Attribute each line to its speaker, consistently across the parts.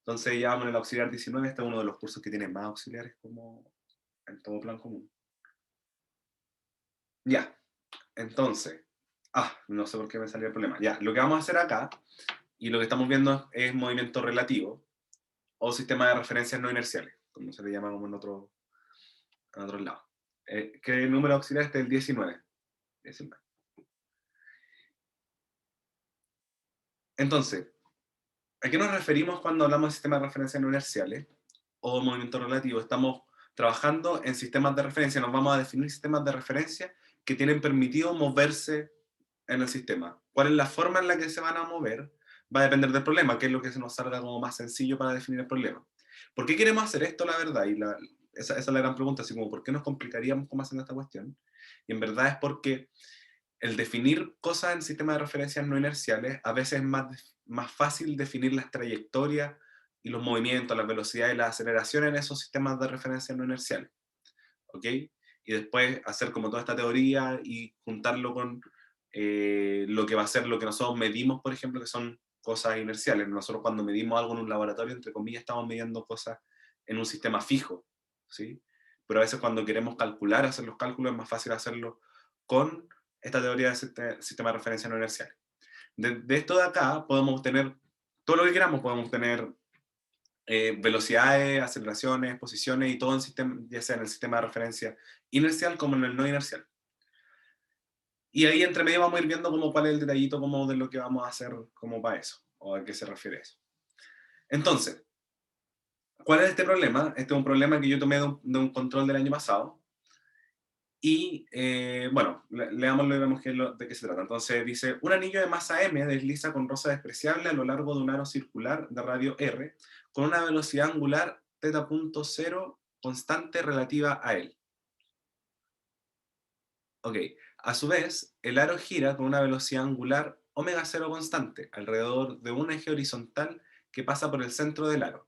Speaker 1: Entonces ya vamos en el auxiliar 19, este es uno de los cursos que tiene más auxiliares como en todo plan común. Ya, entonces, no sé por qué me salió el problema. Ya, lo que vamos a hacer acá, y lo que estamos viendo es movimiento relativo, o sistema de referencias no inerciales, como se le llama como en otros lados. ¿Qué número auxiliar es el 19? 19. Entonces, ¿a qué nos referimos cuando hablamos de sistemas de referencia no inerciales o movimiento relativo? Estamos trabajando en sistemas de referencia, nos vamos a definir sistemas de referencia que tienen permitido moverse en el sistema. ¿Cuál es la forma en la que se van a mover? Va a depender del problema, qué es lo que se nos salga como más sencillo para definir el problema. ¿Por qué queremos hacer esto, la verdad? Esa es la gran pregunta, así como, ¿por qué nos complicaríamos como haciendo esta cuestión? Y en verdad es porque el definir cosas en sistemas de referencias no inerciales, a veces es más fácil definir las trayectorias y los movimientos, las velocidades y las aceleraciones en esos sistemas de referencia no inerciales. ¿Ok? Y después hacer como toda esta teoría y juntarlo con lo que va a ser lo que nosotros medimos, por ejemplo, que son cosas inerciales. Nosotros cuando medimos algo en un laboratorio, entre comillas, estamos midiendo cosas en un sistema fijo, ¿sí? Pero a veces cuando queremos calcular, hacer los cálculos, es más fácil hacerlo con esta teoría de sistema de referencia no inercial. De esto de acá podemos obtener todo lo que queramos, podemos tener velocidades, aceleraciones, posiciones y todo en sistema, ya sea en el sistema de referencia inercial como en el no inercial. Y ahí entre medio vamos a ir viendo como cuál es el detallito como de lo que vamos a hacer como para eso, o a qué se refiere eso. Entonces, ¿cuál es este problema? Este es un problema que yo tomé de un control del año pasado. Y bueno, leámoslo y vemos de qué se trata. Entonces dice, un anillo de masa m desliza con rosa despreciable a lo largo de un aro circular de radio r con una velocidad angular θ.0 constante relativa a él. Ok, a su vez, el aro gira con una velocidad angular ω0 constante alrededor de un eje horizontal que pasa por el centro del aro.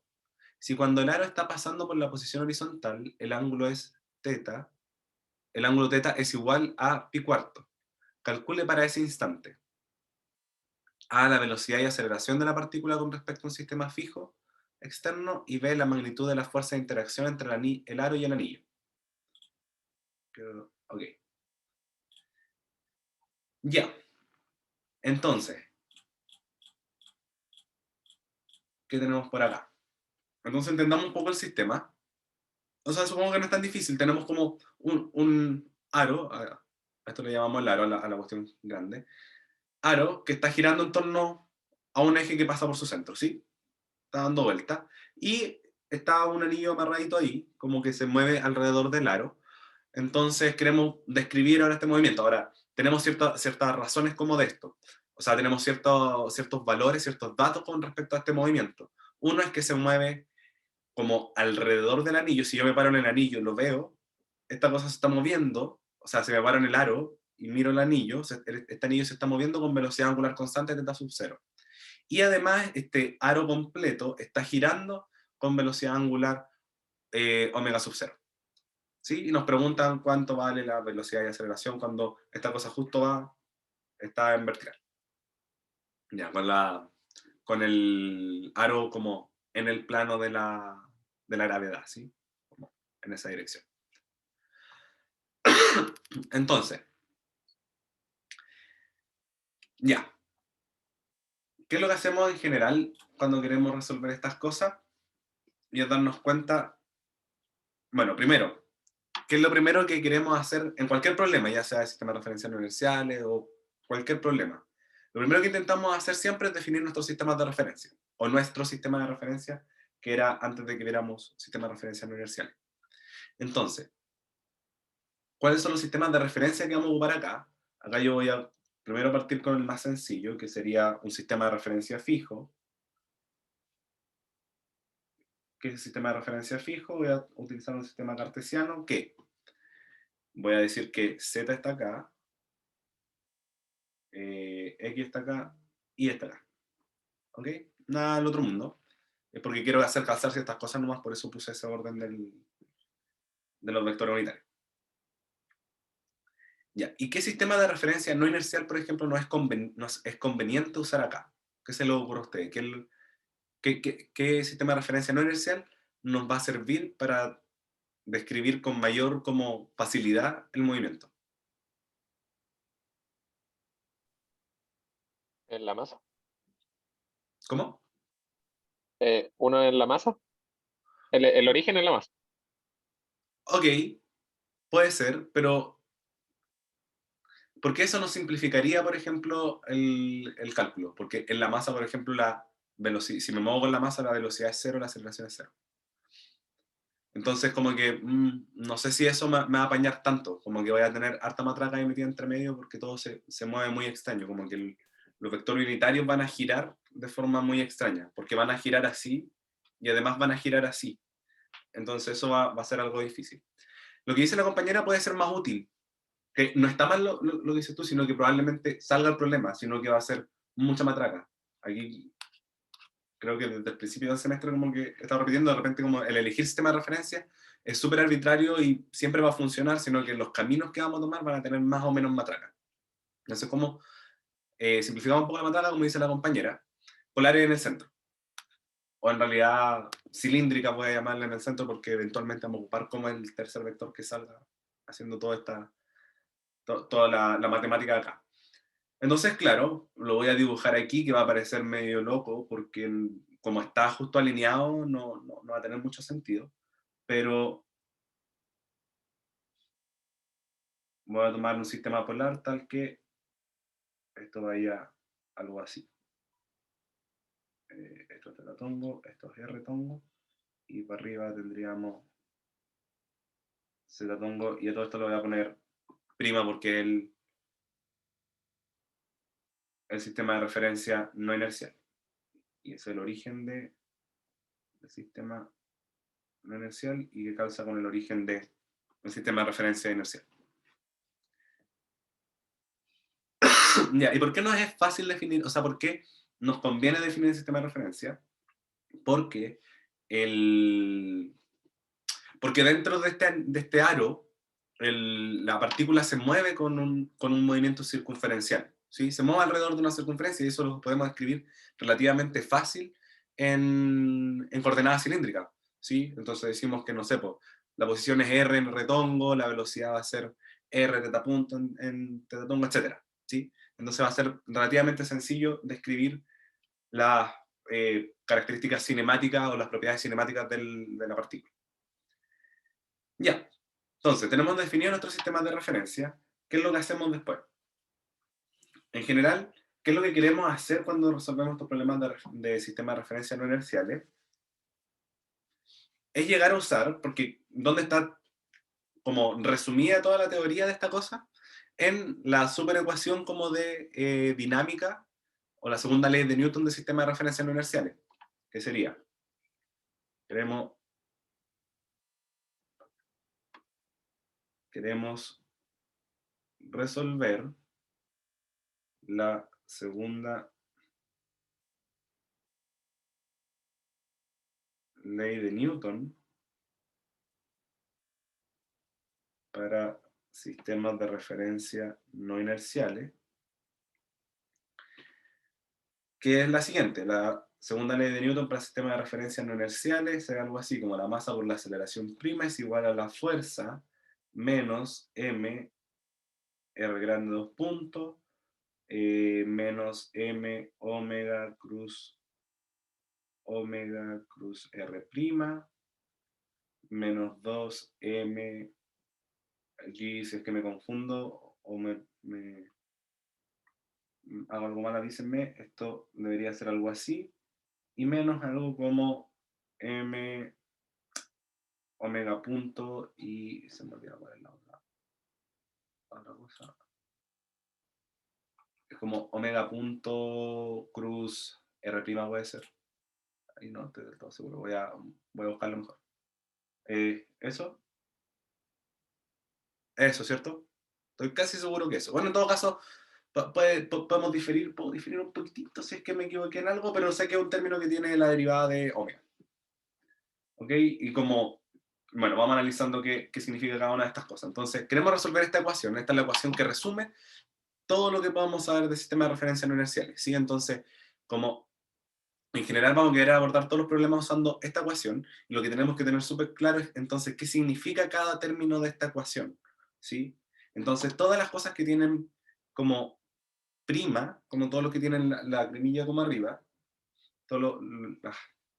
Speaker 1: Si cuando el aro está pasando por la posición horizontal, el ángulo es θ, el ángulo θ es igual a pi cuarto. Calcule para ese instante A, la velocidad y aceleración de la partícula con respecto a un sistema fijo externo, y B, la magnitud de la fuerza de interacción entre el aro y el anillo. Ok. Ya. Entonces, ¿qué tenemos por acá? Entonces entendamos un poco el sistema. O sea, supongo que no es tan difícil. Tenemos como un aro, a esto le llamamos el aro, a la cuestión grande, aro que está girando en torno a un eje que pasa por su centro, ¿sí? Está dando vuelta. Y está un anillo amarradito ahí, como que se mueve alrededor del aro. Entonces queremos describir ahora este movimiento. Ahora, tenemos ciertas razones como de esto. O sea, tenemos ciertos valores, ciertos datos con respecto a este movimiento. Uno es que se mueve como alrededor del anillo. Si yo me paro en el anillo y lo veo, esta cosa se está moviendo. O sea, si me paro en el aro y miro el anillo, este anillo se está moviendo con velocidad angular constante θ sub 0. Y además, este aro completo está girando con velocidad angular omega sub 0. ¿Sí? Y nos preguntan cuánto vale la velocidad de aceleración cuando esta cosa justo está en vertical. Ya, con el aro como en el plano de la gravedad, ¿sí? Como en esa dirección. Entonces, ya. ¿Qué es lo que hacemos en general cuando queremos resolver estas cosas? Y es darnos cuenta, bueno, primero, ¿qué es lo primero que queremos hacer en cualquier problema, ya sea de sistemas de referencia no inerciales o cualquier problema? Lo primero que intentamos hacer siempre es definir nuestros sistemas de referencia, o nuestro sistema de referencia, que era antes de que viéramos sistemas de referencia no inerciales. Entonces, ¿cuáles son los sistemas de referencia que vamos a ocupar acá? Acá yo voy a primero partir con el más sencillo, que sería un sistema de referencia fijo. ¿Qué es el sistema de referencia fijo? Voy a utilizar un sistema cartesiano que voy a decir que Z está acá, X está acá y está acá. ¿Ok? Nada del otro mundo. Es porque quiero hacer calzar ciertas cosas nomás, por eso puse ese orden de los vectores unitarios. Ya. ¿Y qué sistema de referencia no inercial, por ejemplo, no es conveniente usar acá? ¿Qué se le ocurre a usted? ¿Qué ¿Qué sistema de referencia no inercial nos va a servir para describir con mayor como facilidad el movimiento?
Speaker 2: En la masa.
Speaker 1: ¿Cómo?
Speaker 2: Uno en la masa. El origen en la masa.
Speaker 1: Ok, puede ser, pero ¿por qué eso nos simplificaría, por ejemplo, el cálculo? Porque en la masa, por ejemplo, si me muevo con la masa, la velocidad es cero, la aceleración es cero. Entonces, como que no sé si eso me va a apañar tanto, como que voy a tener harta matraca ahí metida entre medio porque todo se mueve muy extraño, como que los vectores unitarios van a girar de forma muy extraña, porque van a girar así y además van a girar así. Entonces eso va a ser algo difícil. Lo que dice la compañera puede ser más útil, que no está mal lo que dices tú, sino que probablemente salga el problema, sino que va a ser mucha matraca. Aquí creo que desde el principio del semestre como que he estado repitiendo, de repente como el elegir sistema de referencia es súper arbitrario y siempre va a funcionar, sino que los caminos que vamos a tomar van a tener más o menos matraca. Entonces, como simplificamos un poco la matraca, como dice la compañera, polares en el centro. O en realidad cilíndrica, voy a llamarla en el centro, porque eventualmente vamos a ocupar como el tercer vector que salga haciendo toda la matemática de acá. Entonces, claro, lo voy a dibujar aquí, que va a parecer medio loco, porque como está justo alineado, no va a tener mucho sentido. Pero voy a tomar un sistema polar tal que esto vaya algo así. Esto es θ tongo, esto es R tongo, y para arriba tendríamos Z tongo, y a todo esto lo voy a poner prima porque es el sistema de referencia no inercial. Y es el origen del sistema no inercial y que calza con el origen del sistema de referencia inercial. Ya, ¿y por qué no es fácil definir? O sea, ¿por qué nos conviene definir el sistema de referencia? Porque, porque dentro de este aro, la partícula se mueve con un movimiento circunferencial. ¿Sí? Se mueve alrededor de una circunferencia y eso lo podemos escribir relativamente fácil en coordenadas cilíndricas. ¿Sí? Entonces decimos que, no sé, pues, la posición es r en retongo, la velocidad va a ser r teta punto en teta tongo, etc. ¿Sí? Entonces va a ser relativamente sencillo describir las características cinemáticas o las propiedades cinemáticas de la partícula. Ya, entonces tenemos definido nuestro sistema de referencia. ¿Qué es lo que hacemos después? En general, ¿qué es lo que queremos hacer cuando resolvemos estos problemas de sistemas de referencia no inerciales? Es llegar a usar, porque ¿dónde está como resumida toda la teoría de esta cosa? En la superecuación como de dinámica o la segunda ley de Newton de sistemas de referencia no inerciales, que sería, queremos resolver la segunda ley de Newton para sistemas de referencia no inerciales, que es la siguiente. La segunda ley de Newton para sistemas de referencia no inerciales es algo así como la masa por la aceleración prima es igual a la fuerza menos m r grande 2 puntos menos m omega cruz r prima menos 2m, aquí si es que me confundo o me hago algo mal, avísenme, esto debería ser algo así, y menos algo como m omega punto y se me olvidó cuál es la otra cosa. Es como omega punto cruz r prima puede ser. Ahí no estoy del todo seguro, voy a buscarlo mejor. ¿Eso? Eso, ¿cierto? Estoy casi seguro que eso. Bueno, en todo caso, podemos puedo diferir un poquitito si es que me equivoqué en algo, pero sé que es un término que tiene la derivada de omega. ¿Ok? Y como, bueno, vamos analizando qué significa cada una de estas cosas. Entonces, queremos resolver esta ecuación. Esta es la ecuación que resume todo lo que podemos saber de sistemas de referencia no inerciales. ¿Sí? Entonces, como En general vamos a querer abordar todos los problemas usando esta ecuación, y lo que tenemos que tener súper claro es entonces qué significa cada término de esta ecuación, ¿sí? Entonces todas las cosas que tienen como prima, como todo lo que tienen la primilla como arriba, todas las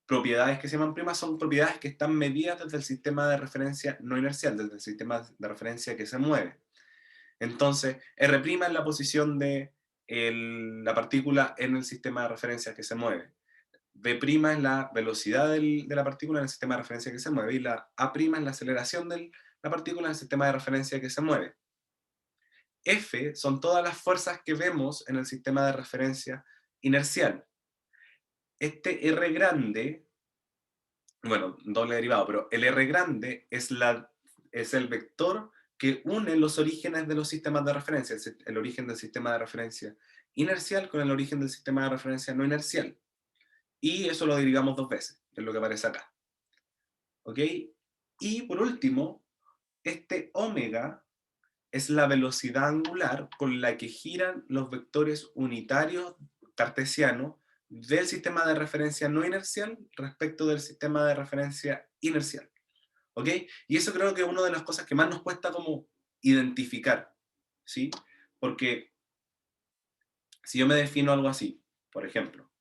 Speaker 1: propiedades que se llaman primas son propiedades que están medidas desde el sistema de referencia no inercial, desde el sistema de referencia que se mueve. Entonces, R' es la posición de la partícula en el sistema de referencia que se mueve. B' es la velocidad de la partícula en el sistema de referencia que se mueve, y la A' es la aceleración de la partícula en el sistema de referencia que se mueve. F son todas las fuerzas que vemos en el sistema de referencia inercial. Este R grande, bueno, doble derivado, pero el R grande es el vector que une los orígenes de los sistemas de referencia, el origen del sistema de referencia inercial con el origen del sistema de referencia no inercial. Y eso lo derivamos 2 veces, que es lo que aparece acá. ¿Ok? Y por último, este omega es la velocidad angular con la que giran los vectores unitarios cartesianos del sistema de referencia no inercial respecto del sistema de referencia inercial. ¿Ok? Y eso creo que es una de las cosas que más nos cuesta como identificar, ¿sí? Porque si yo me defino algo así, por ejemplo,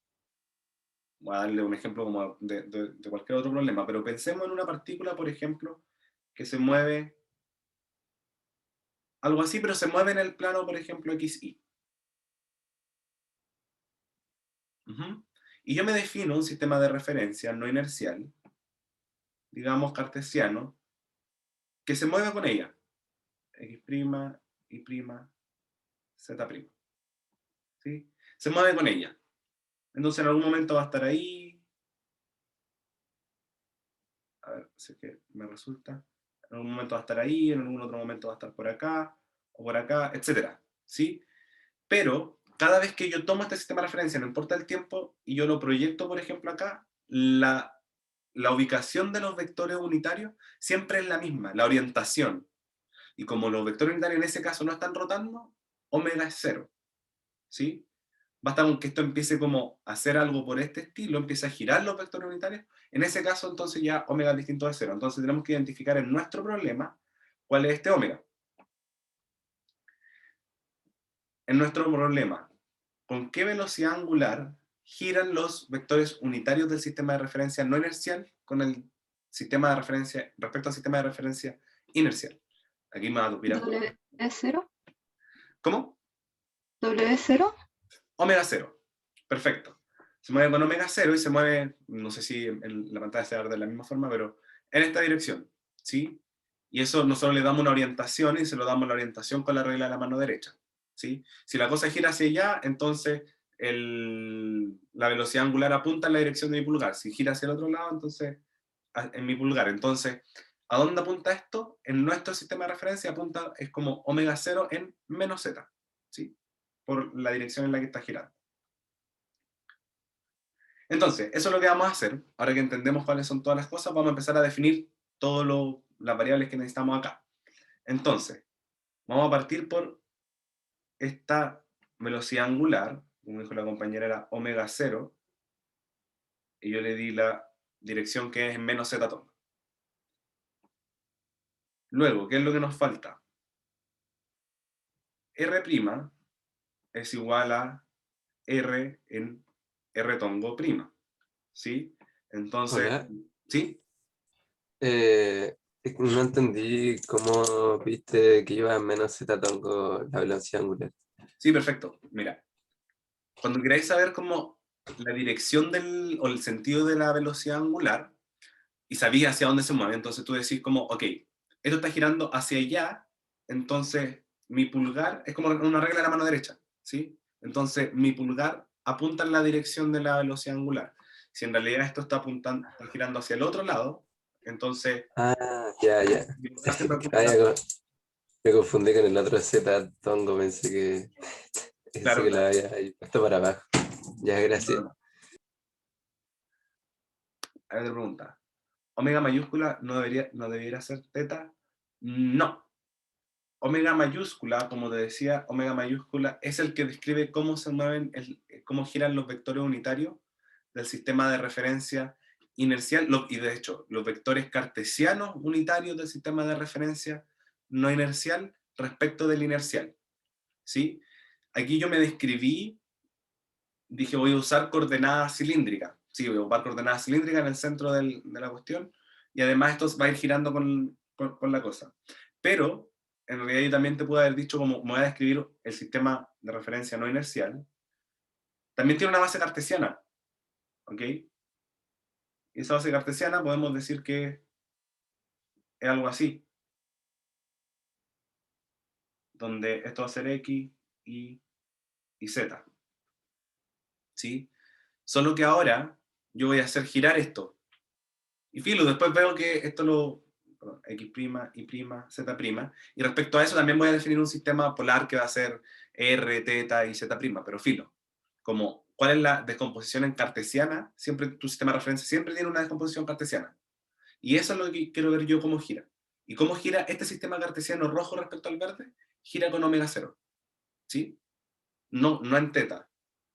Speaker 1: voy a darle un ejemplo como de cualquier otro problema, pero pensemos en una partícula, por ejemplo, que se mueve, algo así, pero se mueve en el plano, por ejemplo, XY. Ujú. Y yo me defino un sistema de referencia no inercial, digamos cartesiano, que se mueve con ella. X', Y', Z'. ¿Sí? Se mueve con ella. Entonces en algún momento va a estar ahí. A ver si es que me resulta. En algún momento va a estar ahí, en algún otro momento va a estar por acá, o por acá, etc. ¿Sí? Pero cada vez que yo tomo este sistema de referencia, no importa el tiempo, y yo lo proyecto, por ejemplo, acá, la ubicación de los vectores unitarios siempre es la misma, la orientación. Y como los vectores unitarios en ese caso no están rotando, omega es cero. ¿Sí? Basta con que esto empiece como a hacer algo por este estilo, empiece a girar los vectores unitarios, en ese caso entonces ya omega es distinto de cero. Entonces tenemos que identificar en nuestro problema cuál es este omega. En nuestro problema, ¿con qué velocidad angular giran los vectores unitarios del sistema de referencia no inercial con el sistema de referencia, respecto al sistema de referencia inercial? Aquí me va a tupir.
Speaker 3: W0.
Speaker 1: ¿Cómo?
Speaker 3: W0.
Speaker 1: Omega cero. Perfecto. Se mueve con omega cero y se mueve, no sé si en la pantalla se va a ver de la misma forma, pero en esta dirección. ¿Sí? Y eso nosotros le damos una orientación y se lo damos la orientación con la regla de la mano derecha. ¿Sí? Si la cosa gira hacia allá, entonces la velocidad angular apunta en la dirección de mi pulgar. Si gira hacia el otro lado, entonces en mi pulgar. Entonces, ¿a dónde apunta esto? En nuestro sistema de referencia apunta, es como omega cero en menos z. ¿Sí? Por la dirección en la que está girando. Entonces, eso es lo que vamos a hacer. Ahora que entendemos cuáles son todas las cosas, vamos a empezar a definir todas las variables que necesitamos acá. Entonces, vamos a partir por esta velocidad angular, como dijo la compañera, era omega cero, y yo le di la dirección que es en menos z tongo. Luego, ¿qué es lo que nos falta? R' es igual a R en R tongo prima. ¿Sí? Entonces,
Speaker 4: Hola,
Speaker 1: ¿sí?
Speaker 4: no entendí cómo viste que iba a menos z tongo la velocidad angular.
Speaker 1: Sí, perfecto. Mira, cuando queráis saber cómo la dirección o el sentido de la velocidad angular, y sabías hacia dónde se mueve, entonces tú decís como, ok, esto está girando hacia allá, entonces mi pulgar es como una regla de la mano derecha, ¿sí? Entonces mi pulgar apunta en la dirección de la velocidad angular. Si en realidad esto está girando hacia el otro lado, entonces
Speaker 4: Ah, ya.
Speaker 1: mi pulgar siempre
Speaker 4: Ah,
Speaker 1: apunta,
Speaker 4: me confundí con el otro z tongo, pensé
Speaker 1: claro,
Speaker 4: que la
Speaker 1: claro.
Speaker 4: había puesto para abajo. Ya, gracias.
Speaker 1: A ver, te pregunta, ¿omega mayúscula no debiera ser teta? No. Omega mayúscula, como te decía, omega mayúscula es el que describe cómo se mueven, cómo giran los vectores unitarios del sistema de referencia inercial, y de hecho, los vectores cartesianos unitarios del sistema de referencia no inercial respecto del inercial, ¿sí? Aquí yo me describí, dije voy a usar coordenadas cilíndricas, sí, voy a ocupar coordenadas cilíndricas en el centro de la cuestión, y además esto va a ir girando con la cosa. Pero, en realidad yo también te puedo haber dicho, como me voy a describir el sistema de referencia no inercial, también tiene una base cartesiana, ¿ok? Y esa base cartesiana podemos decir que es algo así, donde esto va a ser X, Y y Z, ¿sí? Solo que ahora yo voy a hacer girar esto. Y filo, después veo que esto perdón, X', Y', Z', y respecto a eso también voy a definir un sistema polar que va a ser R, θ y Z', pero filo. Como, ¿cuál es la descomposición en cartesiana? Siempre tu sistema de referencia siempre tiene una descomposición cartesiana. Y eso es lo que quiero ver yo cómo gira. ¿Y cómo gira este sistema cartesiano rojo respecto al verde? Gira con omega 0. ¿Sí? No en teta.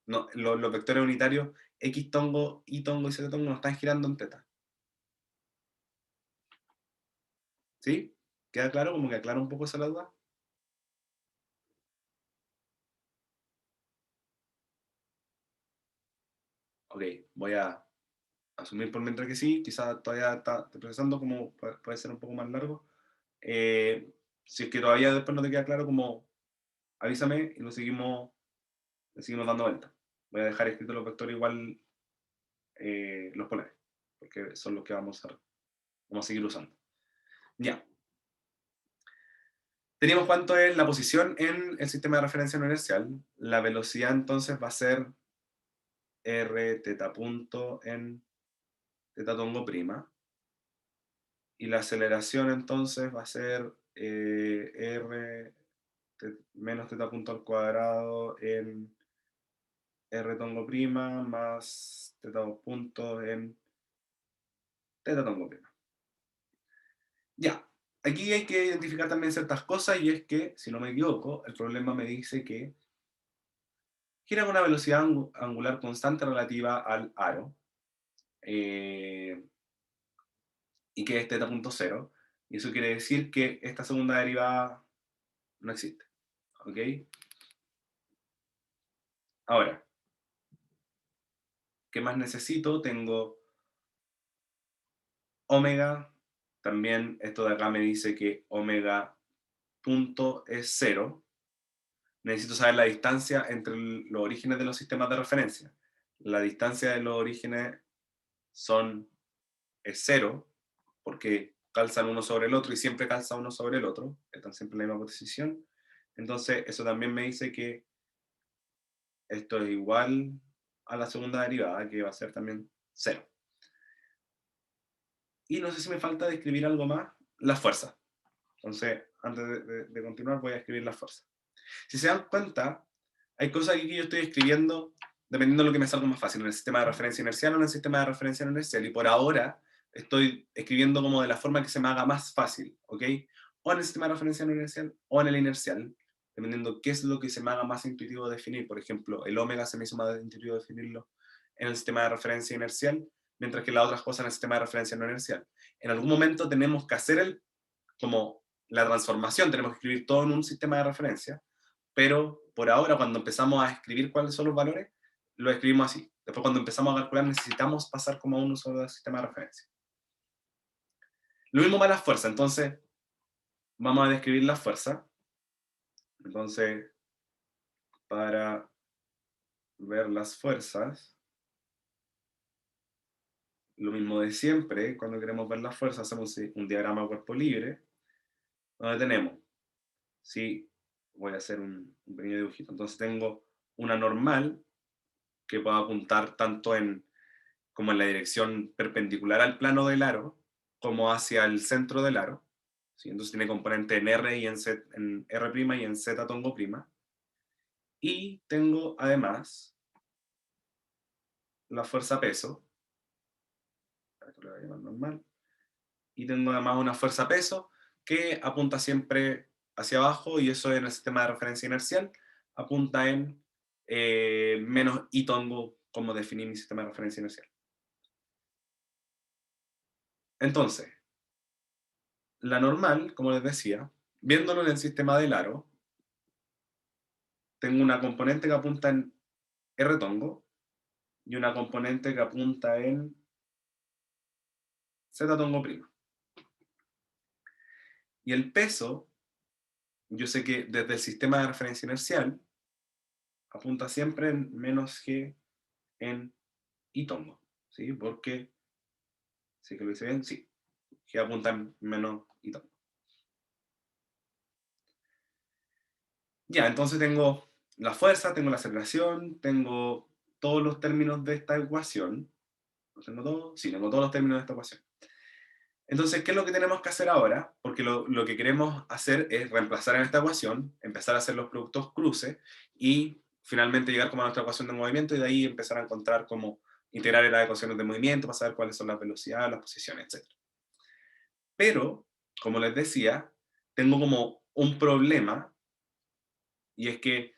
Speaker 1: No, los vectores unitarios X tongo, Y tongo y Z tongo no están girando en teta. ¿Sí? ¿Queda claro? Como que aclara un poco esa duda. Ok, voy a asumir por mientras que sí, quizás todavía está procesando, como puede ser un poco más largo. Si es que todavía después no te queda claro, como avísame y le seguimos dando vuelta. Voy a dejar escritos los vectores igual, los polares, porque son los que vamos a seguir usando. Ya. Teníamos cuánto es la posición en el sistema de referencia no inercial. La velocidad entonces va a ser r teta punto en teta tongo prima. Y la aceleración entonces va a ser r menos teta punto al cuadrado en r tongo prima más teta 2 puntos en teta tongo prima. Ya, aquí hay que identificar también ciertas cosas, y es que, si no me equivoco, el problema me dice que gira con una velocidad angular constante relativa al aro, y que es teta punto cero, y eso quiere decir que esta segunda derivada no existe. ¿Ok? Ahora, ¿qué más necesito? Tengo omega, también esto de acá me dice que omega punto es cero. Necesito saber la distancia entre los orígenes de los sistemas de referencia. La distancia de los orígenes es cero, porque calzan uno sobre el otro y siempre calza uno sobre el otro, están siempre en la misma posición. Entonces, eso también me dice que esto es igual a la segunda derivada, que va a ser también cero. Y no sé si me falta describir algo más, las fuerzas. Entonces, antes de continuar, voy a escribir las fuerzas. Si se dan cuenta, hay cosas aquí que yo estoy escribiendo dependiendo de lo que me salga más fácil, en el sistema de referencia inercial o en el sistema de referencia no inercial. Y por ahora estoy escribiendo como de la forma que se me haga más fácil, ¿ok? O en el sistema de referencia no inercial o en el inercial, dependiendo qué es lo que se me haga más intuitivo definir. Por ejemplo, el omega se me hizo más intuitivo definirlo en el sistema de referencia inercial, mientras que las otras cosas en el sistema de referencia no inercial. En algún momento tenemos que hacer como la transformación, tenemos que escribir todo en un sistema de referencia, pero por ahora, cuando empezamos a escribir cuáles son los valores, lo escribimos así. Después, cuando empezamos a calcular, necesitamos pasar como a un solo sistema de referencia. Lo mismo para las fuerzas. Entonces, vamos a describir las fuerzas. Entonces, para ver las fuerzas, lo mismo de siempre. Cuando queremos ver las fuerzas, hacemos un diagrama de cuerpo libre, donde tenemos, sí, voy a hacer un pequeño dibujito. Entonces tengo una normal, que puedo apuntar tanto como en la dirección perpendicular al plano del aro, como hacia el centro del aro. ¿Sí? Entonces tiene componente en R y en R' y en Z tongo prima. Y tengo además la fuerza peso. Esto le voy a llamar normal. Y tengo además una fuerza peso que apunta siempre hacia abajo, y eso en el sistema de referencia inercial apunta en menos I tongo cómo definir mi sistema de referencia inercial. Entonces, la normal, como les decía, viéndolo en el sistema del aro, tengo una componente que apunta en R tongo y una componente que apunta en Z tongo prima. Y el peso, yo sé que desde el sistema de referencia inercial, apunta siempre en menos G en I tongo, ¿sí? Porque, ¿sí que lo hice bien? Sí. G apunta en menos I tongo. Ya, entonces tengo la fuerza, tengo la aceleración, tengo todos los términos de esta ecuación. ¿Los tengo todos? Sí, tengo todos los términos de esta ecuación. Entonces, ¿qué es lo que tenemos que hacer ahora? Porque lo que queremos hacer es reemplazar en esta ecuación, empezar a hacer los productos cruces y finalmente llegar como a nuestra ecuación de movimiento y de ahí empezar a encontrar cómo integrar las ecuaciones de movimiento para saber cuáles son las velocidades, las posiciones, etc. Pero, como les decía, tengo como un problema y es que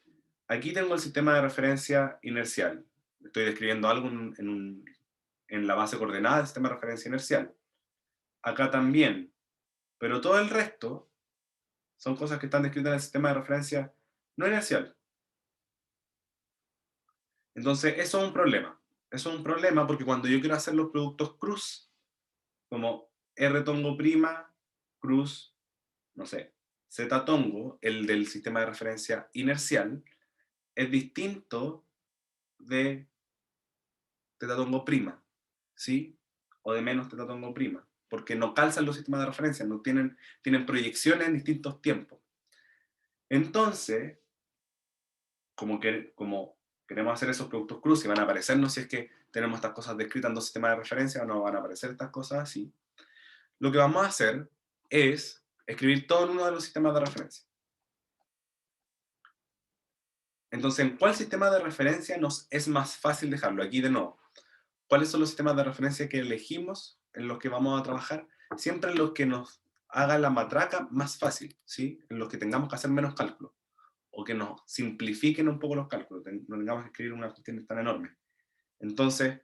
Speaker 1: aquí tengo el sistema de referencia inercial. Estoy describiendo algo en la base coordenada del sistema de referencia inercial. Acá también. Pero todo el resto son cosas que están descritas en el sistema de referencia no inercial. Entonces, eso es un problema. Eso es un problema porque cuando yo quiero hacer los productos cruz, como R tongo prima, cruz, no sé, Z tongo, el del sistema de referencia inercial, es distinto de teta tongo prima, ¿sí? O de menos teta tongo prima, porque no calzan los sistemas de referencia, no tienen proyecciones en distintos tiempos. Entonces, como queremos hacer esos productos cruz y van a aparecernos si es que tenemos estas cosas descritas en dos sistemas de referencia o no van a aparecer estas cosas así, lo que vamos a hacer es escribir todo en uno de los sistemas de referencia. Entonces, ¿en cuál sistema de referencia nos es más fácil dejarlo? Aquí de nuevo, ¿cuáles son los sistemas de referencia que elegimos en los que vamos a trabajar? Siempre en los que nos haga la matraca más fácil, ¿sí? En los que tengamos que hacer menos cálculos o que nos simplifiquen un poco los cálculos, no tengamos que escribir una cuestión tan enorme. Entonces,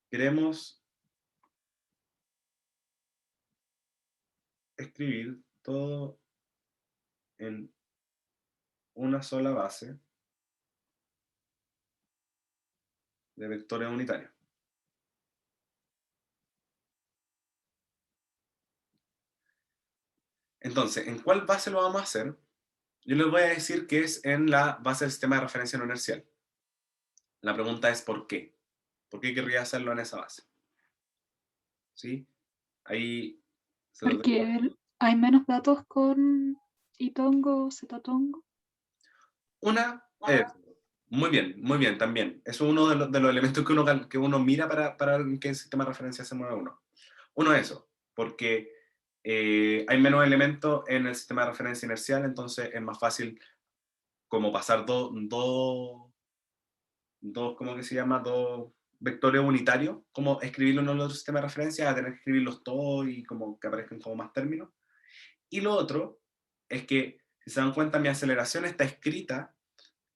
Speaker 1: queremos escribir todo en una sola base de vectores unitarios. Entonces, ¿en cuál base lo vamos a hacer? Yo les voy a decir que es en la base del sistema de referencia no inercial. La pregunta es ¿por qué? ¿Por qué querría hacerlo en esa base? ¿Sí? Ahí se los dejo.
Speaker 3: Porque hay menos datos con itongo, ztongo.
Speaker 1: Una, muy bien, también. Eso es uno de los elementos que uno mira para ver en qué sistema de referencia se mueve uno. Uno es eso, porque hay menos elementos en el sistema de referencia inercial, entonces es más fácil como pasar ¿cómo que se llama? Dos vectores unitarios, como escribirlo en otro sistema de referencia, a tener que escribirlos todos y como que aparezcan como más términos. Y lo otro es que, si se dan cuenta, mi aceleración está escrita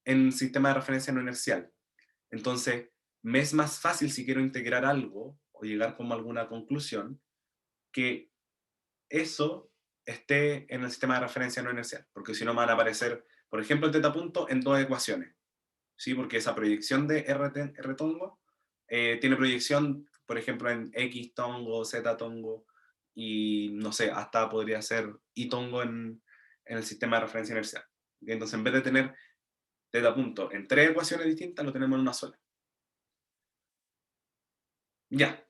Speaker 1: en sistema de referencia no inercial. Entonces, me es más fácil si quiero integrar algo o llegar como a alguna conclusión, que eso esté en el sistema de referencia no inercial, porque si no me van a aparecer, por ejemplo, el teta punto en dos ecuaciones, ¿sí? Porque esa proyección de R tongo tiene proyección, por ejemplo, en X tongo, Z tongo, y no sé, hasta podría ser Y tongo en el sistema de referencia inercial. Entonces, en vez de tener teta punto en tres ecuaciones distintas, lo tenemos en una sola. Ya.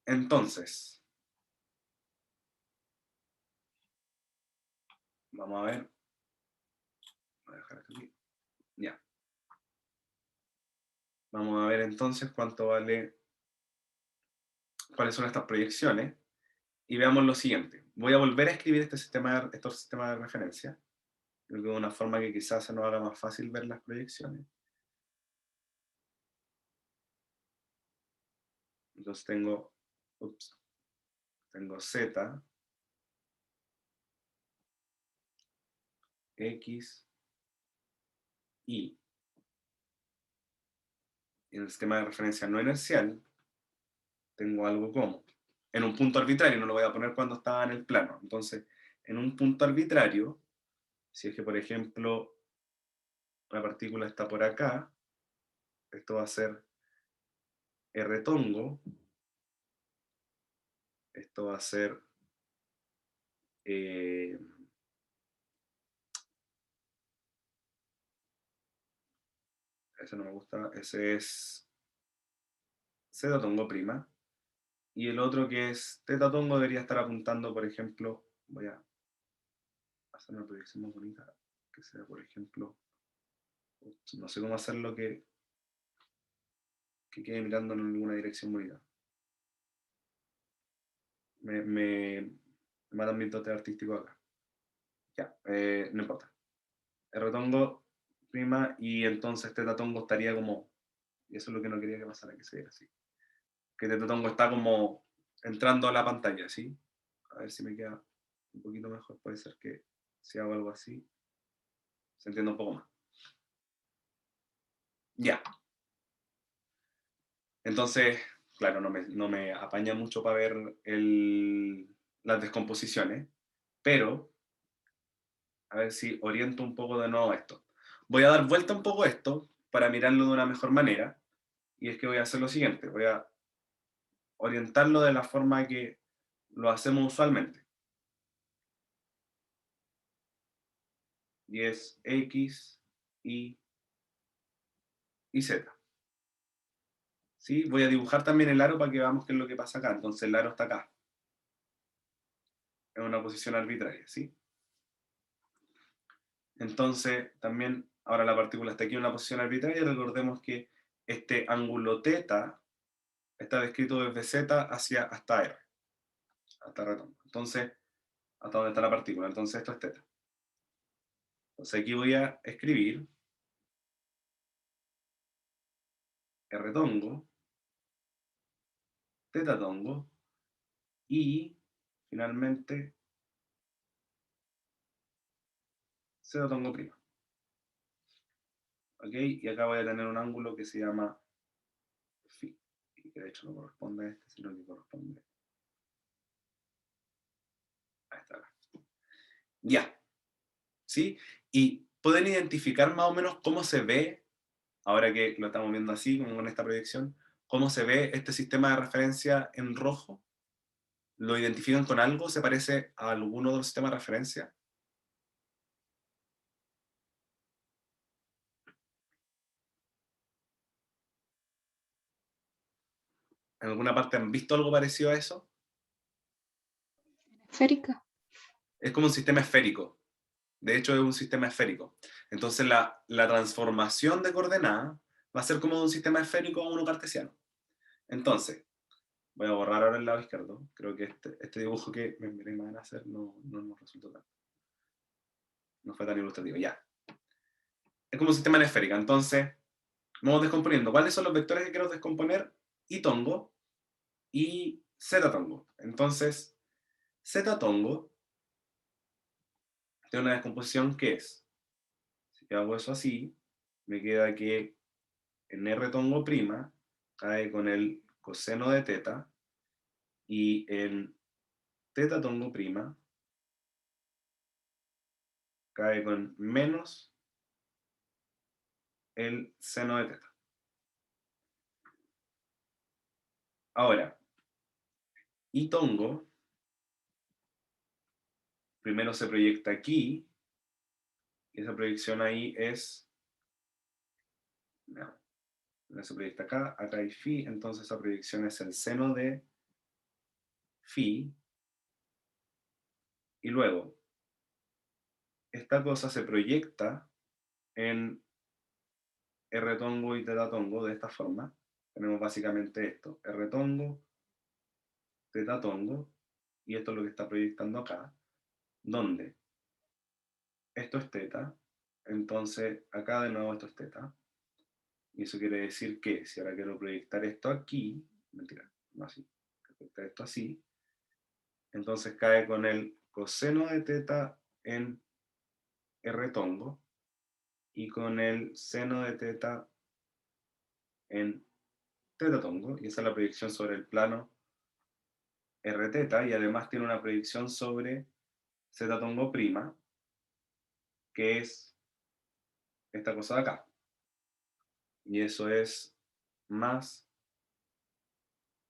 Speaker 1: Entonces, vamos a ver. Voy a dejar aquí. Ya. Vamos a ver entonces cuánto vale, cuáles son estas proyecciones. Y veamos lo siguiente. Voy a volver a escribir estos sistemas de referencia. Creo que de una forma que quizás se nos haga más fácil ver las proyecciones. Entonces tengo Z X, Y. En el sistema de referencia no inercial, tengo algo como, en un punto arbitrario, no lo voy a poner cuando estaba en el plano. Entonces, en un punto arbitrario, si es que, por ejemplo, la partícula está por acá, esto va a ser R tongo, esto va a ser ese no me gusta, ese es Z tongo prima, y el otro que es teta tongo debería estar apuntando, por ejemplo, voy a hacer una proyección más bonita, que sea, por ejemplo, no sé cómo hacerlo que quede mirando en ninguna dirección bonita. Me matan mi dote artístico acá. Ya, no importa. R tongo prima y entonces teta tongo estaría como, y eso es lo que no quería que pasara, que se viera así. Que teta tongo está como entrando a la pantalla, ¿sí? A ver si me queda un poquito mejor, puede ser que si hago algo así, se entienda un poco más. Ya. Entonces, claro, no me apaña mucho para ver las descomposiciones, pero a ver si oriento un poco de nuevo esto. Voy a dar vuelta un poco esto para mirarlo de una mejor manera, y es que voy a hacer lo siguiente, voy a orientarlo de la forma que lo hacemos usualmente. Y es X, Y y Z. ¿Sí? Voy a dibujar también el aro para que veamos qué es lo que pasa acá. Entonces el aro está acá. En una posición arbitraria, ¿sí? Entonces también, ahora la partícula está aquí en una posición arbitraria. Recordemos que este ángulo θ está descrito desde Z hasta R. Hasta R. Entonces, hasta donde está la partícula. Entonces esto es θ. Entonces aquí voy a escribir R tongo, θ tongo, y finalmente Z tongo prima. ¿Ok? Y acá voy a tener un ángulo que se llama phi, y que de hecho no corresponde a este, sino que corresponde a esta acá. Ya. ¿Sí? Y pueden identificar más o menos cómo se ve, ahora que lo estamos viendo así, como con esta proyección, cómo se ve este sistema de referencia en rojo. ¿Lo identifican con algo? ¿Se parece a alguno de los sistemas de referencia? ¿En alguna parte han visto algo parecido a eso?
Speaker 3: Esférica.
Speaker 1: Es como un sistema esférico. De hecho, es un sistema esférico. Entonces, la transformación de coordenadas va a ser como de un sistema esférico a uno cartesiano. Entonces, voy a borrar ahora el lado izquierdo. Creo que este dibujo que me van a hacer no nos resultó tan. No fue tan ilustrativo. Ya. Es como un sistema esférico. Entonces, vamos descomponiendo. ¿Cuáles son los vectores que quiero descomponer? Y tongo y z tongo. Entonces, z tongo tiene una descomposición que es, si hago eso así, me queda que en r tongo prima cae con el coseno de teta, y en teta tongo prima cae con menos el seno de teta. Ahora, y tongo primero se proyecta aquí, y esa proyección ahí es, no, se proyecta acá, acá hay phi, entonces esa proyección es el seno de phi, y luego esta cosa se proyecta en R tongo y teta tongo de esta forma. Tenemos básicamente esto, R tongo, teta tongo, y esto es lo que está proyectando acá, donde esto es teta, entonces acá de nuevo esto es teta, y eso quiere decir que si ahora quiero proyectar esto aquí, mentira, no así, proyectar esto así, entonces cae con el coseno de teta en R tongo y con el seno de teta en teta tongo, y esa es la proyección sobre el plano R teta, y además tiene una proyección sobre z tongo prima, que es esta cosa de acá. Y eso es más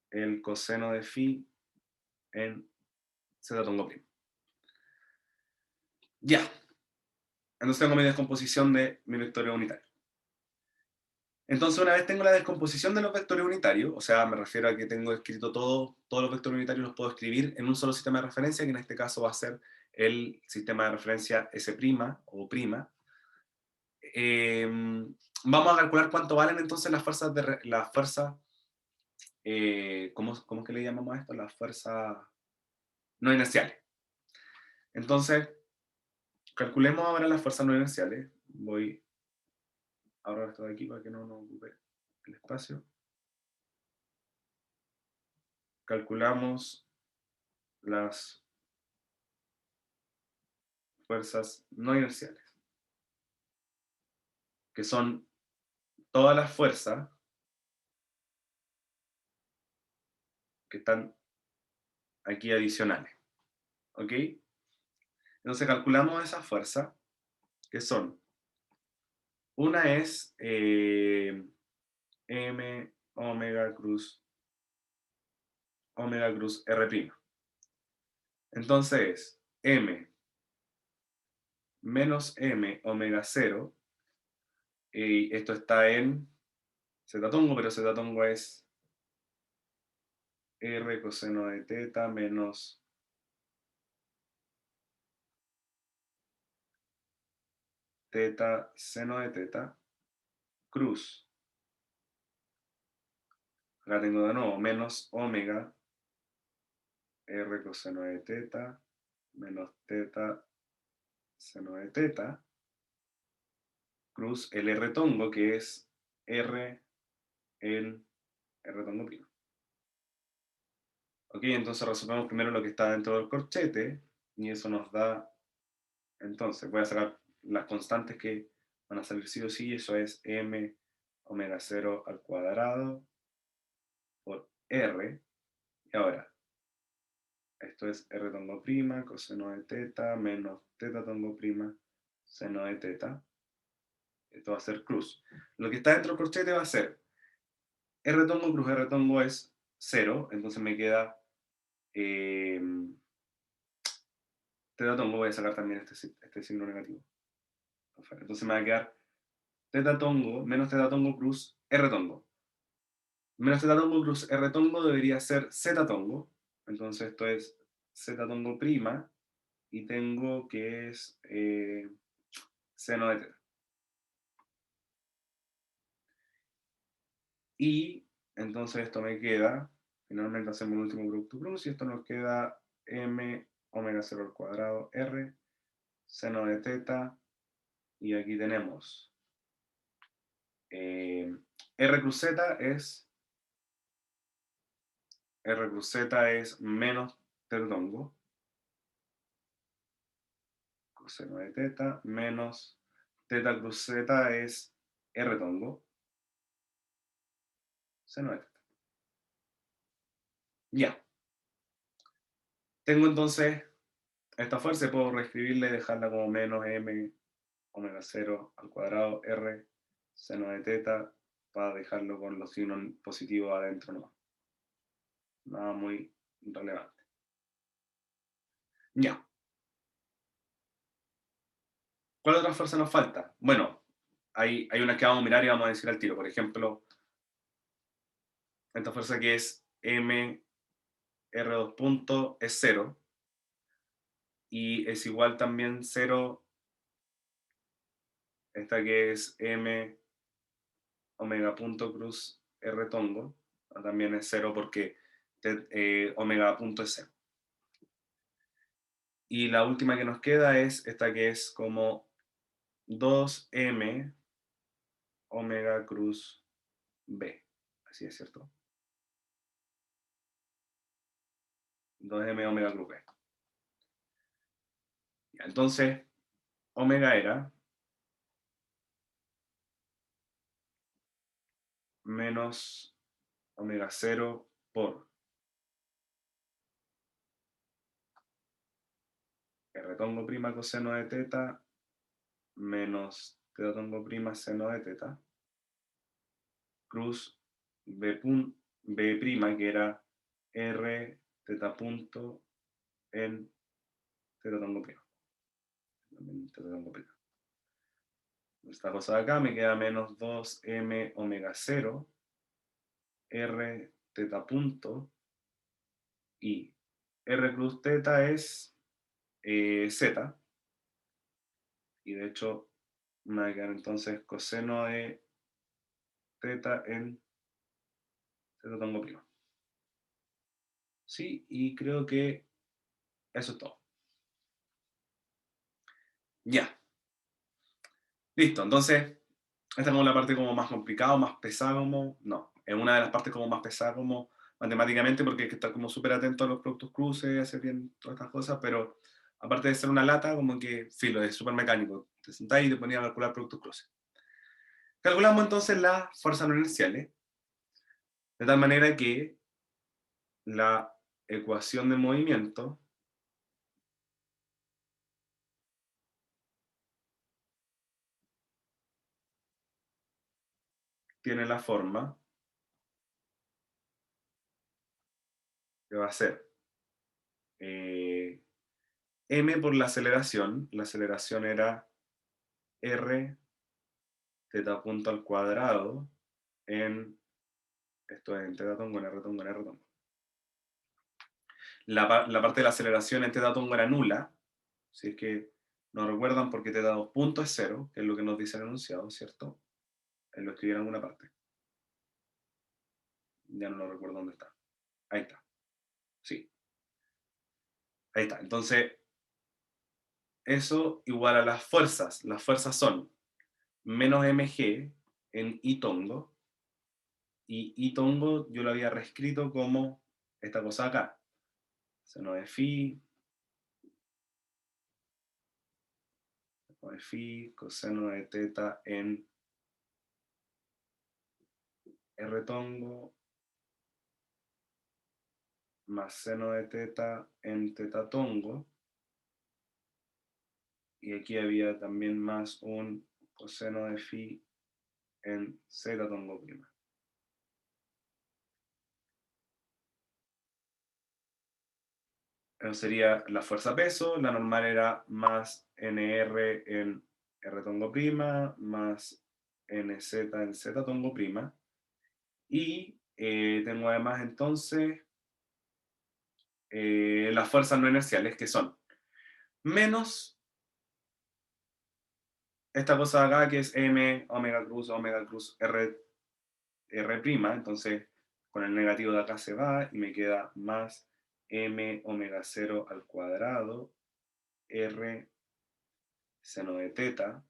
Speaker 1: el coseno de phi en z tongo prima. Ya. Entonces tengo mi descomposición de mi vectorio unitario. Entonces, una vez tengo la descomposición de los vectores unitarios, o sea, me refiero a que tengo escrito todos los vectores unitarios, los puedo escribir en un solo sistema de referencia, que en este caso va a ser el sistema de referencia S' o prima. Vamos a calcular cuánto valen entonces las fuerzas, ¿cómo es que le llamamos a esto? Las fuerzas no inerciales. Entonces, calculemos ahora las fuerzas no inerciales. Voy a ahorrar esto de aquí para que no nos ocupe el espacio. Calculamos las fuerzas no inerciales, que son todas las fuerzas que están aquí adicionales. ¿Ok? Entonces calculamos esas fuerzas, que son, una es M omega cruz R'. Entonces, M menos M omega 0, y esto está en Z tongo, pero Z tongo es R coseno de teta menos teta seno de teta cruz. Acá tengo de nuevo menos omega R coseno de teta menos teta seno de teta cruz el R tongo, que es R en R tongo primo. Ok, entonces resolvemos primero lo que está dentro del corchete, y eso nos da, entonces voy a sacar las constantes que van a salir sí o sí, eso es M omega 0 al cuadrado por R, y ahora, esto es R tongo prima, coseno de teta, menos teta tongo prima, seno de teta, esto va a ser cruz. Lo que está dentro del corchete va a ser R tongo cruz R tongo es 0, entonces me queda teta tongo, voy a sacar también este signo negativo. Entonces me va a quedar teta tongo menos teta tongo cruz R tongo. Menos teta tongo cruz R tongo debería ser z tongo. Entonces esto es z tongo prima, y tengo que es seno de teta. Y entonces esto me queda, finalmente hacemos el último producto cruz, y esto nos queda M omega 0 al cuadrado R, seno de teta, y aquí tenemos R cruz Z es menos teta tongo, coseno de teta, menos teta cruz Z es R tongo, seno de teta. Ya. Tengo entonces esta fuerza, y puedo reescribirla y dejarla como menos M omega 0 al cuadrado R seno de teta, para dejarlo con los signos positivos adentro nomás. Nada muy relevante. Ya. ¿Cuál otra fuerza nos falta? Bueno, hay unas que vamos a mirar y vamos a decir al tiro. Por ejemplo, esta fuerza que es M R2 punto es 0, y es igual también 0 esta que es M omega punto cruz R tongo, también es 0 porque omega punto es 0. Y la última que nos queda es esta que es como 2M omega cruz B. Así es, ¿cierto? 2M omega cruz B. Ya, entonces, omega era menos omega 0 por R tongo prima coseno de teta menos teta tongo prima seno de teta cruz B prima, que era R teta punto en teta tongo prima. Teta tongo prima. Esta cosa de acá me queda menos 2m omega 0 R teta punto y R cruz teta es z, y de hecho me va a quedar entonces coseno de teta en teta tongo prima. Sí, y creo que eso es todo. Ya. Listo, entonces, esta es como la parte como más complicada, más pesada como... No, es una de las partes como más pesadas como matemáticamente, porque hay que estar como súper atento a los productos cruces, hacer bien todas estas cosas, pero aparte de ser una lata, como que, filo, es súper mecánico. Te sentás y te ponías a calcular productos cruces. Calculamos entonces las fuerzas no inerciales, de tal manera que la ecuación de movimiento tiene la forma que va a ser m por la aceleración era r teta punto al cuadrado en, esto es en teta tongo, en r tongo, en r tongo. La parte de la aceleración en teta tongo era nula, si es que no recuerdan, porque teta 2 punto es 0, que es lo que nos dice el enunciado, ¿cierto? Lo escribí en alguna parte. Ya no lo recuerdo dónde está. Ahí está. Sí. Ahí está. Entonces, eso igual a las fuerzas. Las fuerzas son menos mg en I tongo, y I tongo yo lo había reescrito como esta cosa acá. Seno de phi, coseno de teta en R tongo más seno de teta en teta tongo. Y aquí había también más un coseno de phi en z tongo prima. Eso sería la fuerza peso, la normal era más nr en r tongo prima, más nz en z tongo prima. Y tengo además entonces las fuerzas no inerciales, que son menos esta cosa de acá, que es m omega cruz r, r prima. Entonces con el negativo de acá se va y me queda más m omega 0 al cuadrado r seno de teta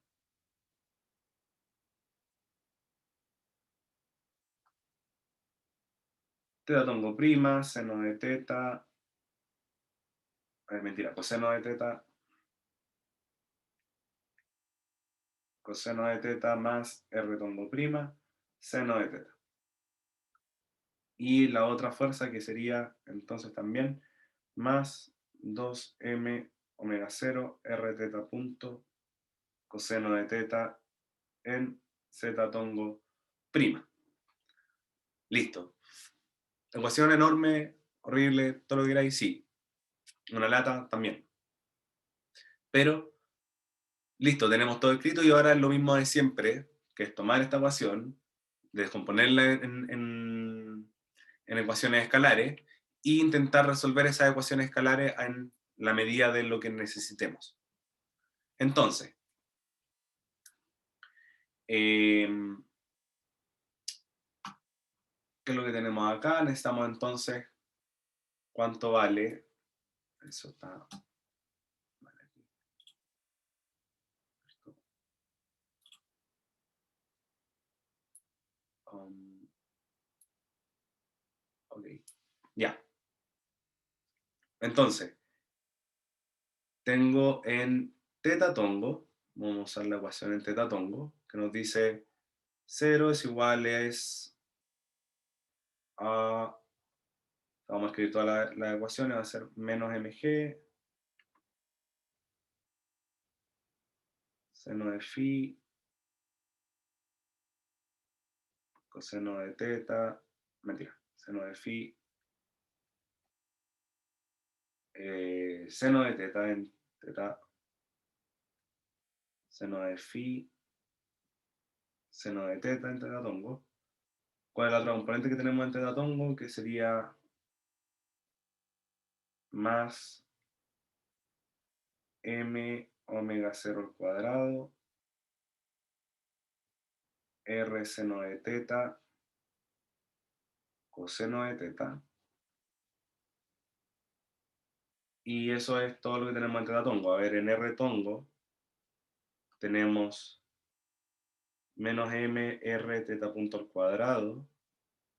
Speaker 1: teta tongo prima, seno de teta, mentira, coseno de teta más r tongo prima, seno de teta. Y la otra fuerza, que sería entonces también más 2m omega 0 r teta punto coseno de teta en z tongo prima. Listo. Ecuación enorme, horrible, todo lo que queráis, sí. Una lata también. Pero, listo, tenemos todo escrito, y ahora es lo mismo de siempre, que es tomar esta ecuación, descomponerla en ecuaciones escalares, e intentar resolver esas ecuaciones escalares en la medida de lo que necesitemos. Entonces, ¿qué es lo que tenemos acá? Necesitamos entonces cuánto vale. Eso está... ok, ya. Entonces, tengo en teta tongo vamos a usar la ecuación en teta tongo, que nos dice 0 es igual a, vamos a escribir todas las ecuaciones, va a ser menos mg, seno de phi, coseno de teta, mentira, seno de phi, seno de teta en teta, seno de phi, seno de teta en teta tongo. ¿Cuál es la otra componente que tenemos en teta tongo? Que sería más m omega 0 al cuadrado, r seno de teta, coseno de teta. Y eso es todo lo que tenemos en teta tongo. A ver, en r tongo tenemos menos m r teta punto al cuadrado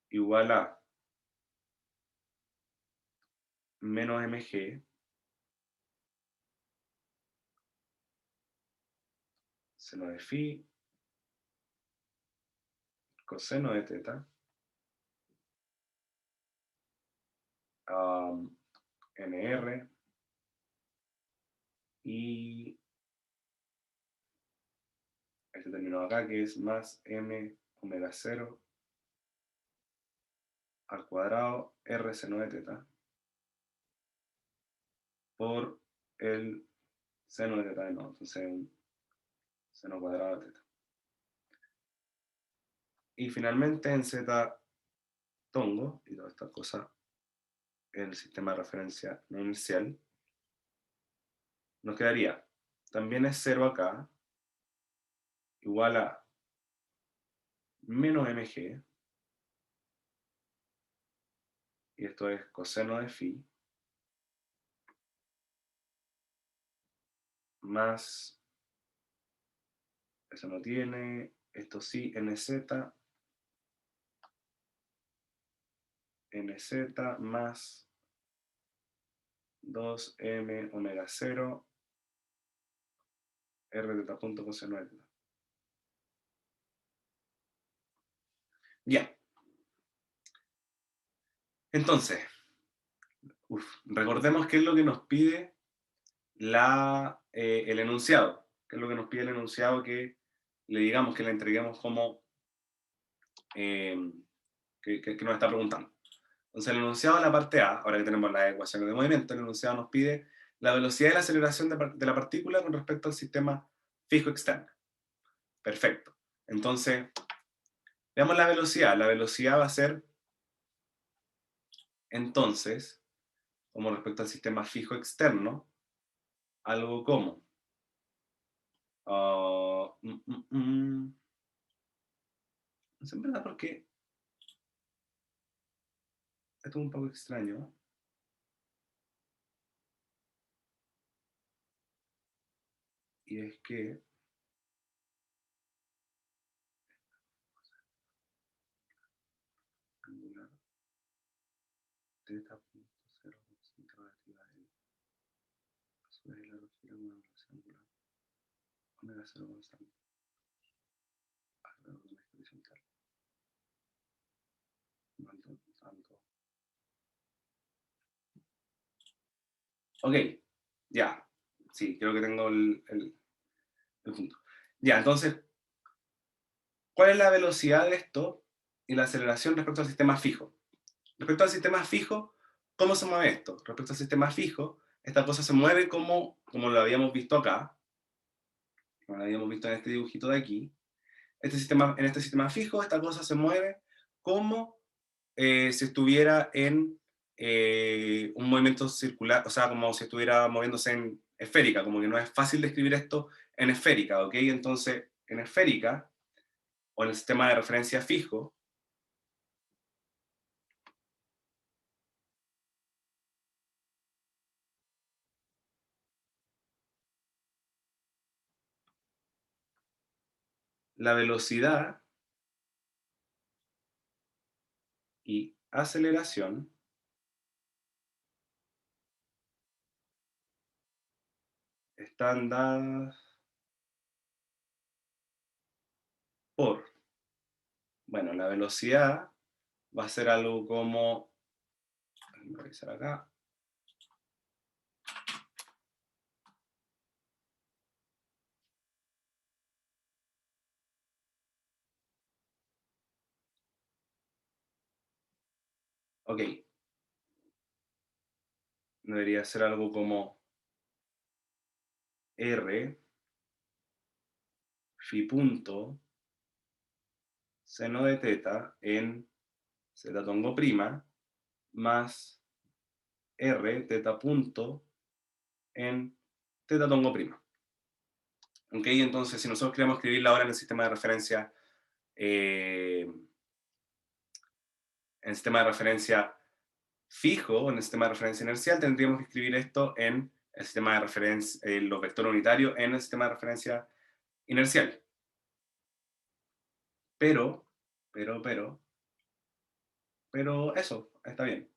Speaker 1: igual a menos mg seno de phi coseno de teta nr y este término acá que es más m omega 0 al cuadrado r seno de teta por el seno de teta de nuevo, entonces un seno cuadrado de teta. Y finalmente en z tongo, y todas estas cosas, el sistema de referencia no inicial, nos quedaría, también es 0 acá, igual a menos mg, y esto es coseno de phi, más, eso no tiene, esto sí, nz más 2m omega 0 r teta punto coseno de teta. Ya. Entonces, recordemos qué es lo que nos pide el enunciado. ¿Qué es lo que nos pide el enunciado? Que le digamos, que le entreguemos como que nos está preguntando. Entonces el enunciado de la parte A, ahora que tenemos las ecuaciones de movimiento, el enunciado nos pide la velocidad y la aceleración de la partícula con respecto al sistema fijo externo. Perfecto. Entonces, veamos la velocidad. La velocidad va a ser, entonces, como respecto al sistema fijo externo, algo como no sé en verdad por qué esto es un poco extraño. Y es que angular teta punto cero relativa de a su vez la velocidad una velocidad angular omega 0 constante alrededor de una expresión tal. Tanto. Ok, ya. Sí, creo que tengo el punto. Ya, entonces, ¿cuál es la velocidad de esto y la aceleración respecto al sistema fijo? Respecto al sistema fijo, ¿cómo se mueve esto? Respecto al sistema fijo, esta cosa se mueve como lo habíamos visto acá, como lo habíamos visto en este dibujito de aquí. En este sistema fijo, esta cosa se mueve como si estuviera en un movimiento circular, o sea, como si estuviera moviéndose en esférica, como que no es fácil describir esto en esférica, ¿ok? Entonces, en esférica, o en el sistema de referencia fijo, la velocidad y aceleración están dadas por, bueno, la velocidad va a ser algo como, voy a revisar acá, ok, debería ser algo como R phi punto seno de teta en z tongo prima más R teta punto en teta tongo prima. Ok, entonces si nosotros queremos escribirla ahora en el sistema de referencia, fijo, en el sistema de referencia inercial, tendríamos que escribir esto en el sistema de referencia, los vectores unitarios en el sistema de referencia inercial. Pero eso, está bien.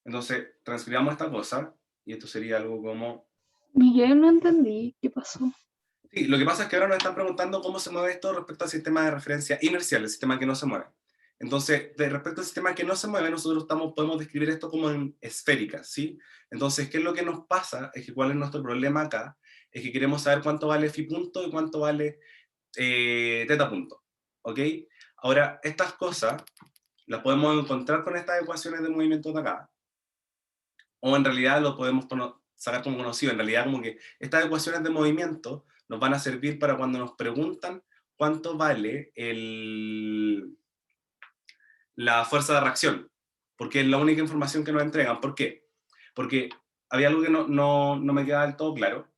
Speaker 1: Entonces, transcribamos esta cosa, y esto sería algo como...
Speaker 3: Miguel, no entendí. ¿Qué pasó?
Speaker 1: Sí, lo que pasa es que ahora nos están preguntando cómo se mueve esto respecto al sistema de referencia inercial, el sistema que no se mueve. Entonces, respecto al sistema que no se mueve, nosotros podemos describir esto como en esféricas, ¿sí? Entonces, ¿qué es lo que nos pasa? Es que cuál es nuestro problema acá, es que queremos saber cuánto vale phi punto y cuánto vale teta punto, ¿ok? Ahora, estas cosas las podemos encontrar con estas ecuaciones de movimiento de acá, o en realidad lo podemos sacar como conocido. En realidad, como que estas ecuaciones de movimiento nos van a servir para cuando nos preguntan cuánto vale la fuerza de reacción, porque es la única información que nos entregan. ¿Por qué? Porque había algo que no me quedaba del todo claro,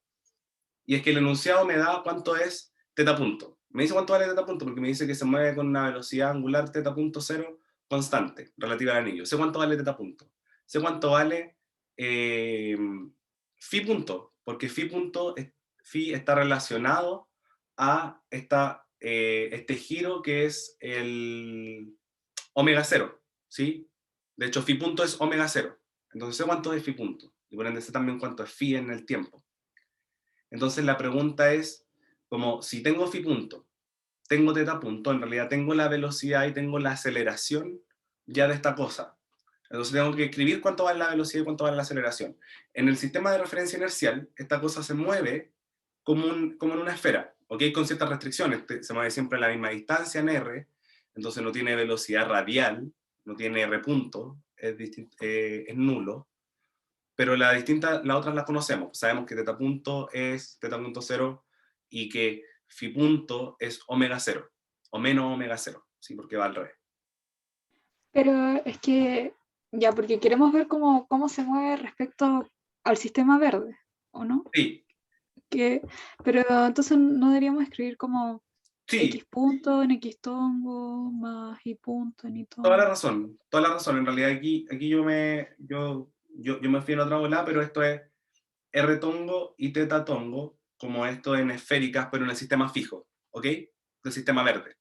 Speaker 1: y es que el enunciado me da cuánto es teta punto. Me dice cuánto vale teta punto porque me dice que se mueve con una velocidad angular teta punto cero constante, relativa al anillo. Sé cuánto vale teta punto. Sé cuánto vale phi punto, porque phi está relacionado a este giro que es el omega cero, ¿sí? De hecho, phi punto es omega cero. Entonces sé cuánto es phi punto. Y por ende sé también cuánto es phi en el tiempo. Entonces la pregunta es, como si tengo phi punto, tengo teta punto, en realidad tengo la velocidad y tengo la aceleración ya de esta cosa. Entonces tengo que escribir cuánto vale la velocidad y cuánto vale la aceleración. En el sistema de referencia inercial, esta cosa se mueve como en una esfera, ¿ok? Con ciertas restricciones. Se mueve siempre a la misma distancia en R, entonces no tiene velocidad radial, no tiene R punto, es nulo. Pero las otras las conocemos. Sabemos que teta punto es teta punto cero y que phi punto es omega cero, o menos omega cero, ¿sí? Porque va al revés.
Speaker 3: Pero es que, ya, porque queremos ver cómo se mueve respecto al sistema verde, ¿o no?
Speaker 1: Sí,
Speaker 3: Pero entonces no deberíamos escribir como
Speaker 1: sí,
Speaker 3: X punto en X tongo más Y punto en Y
Speaker 1: toda la
Speaker 3: tongo.
Speaker 1: razón, toda la razón. En realidad aquí yo me fui en otra bola, pero esto es R tongo y teta tongo, como esto en esféricas, pero en el sistema fijo, ¿ok? Del sistema verde.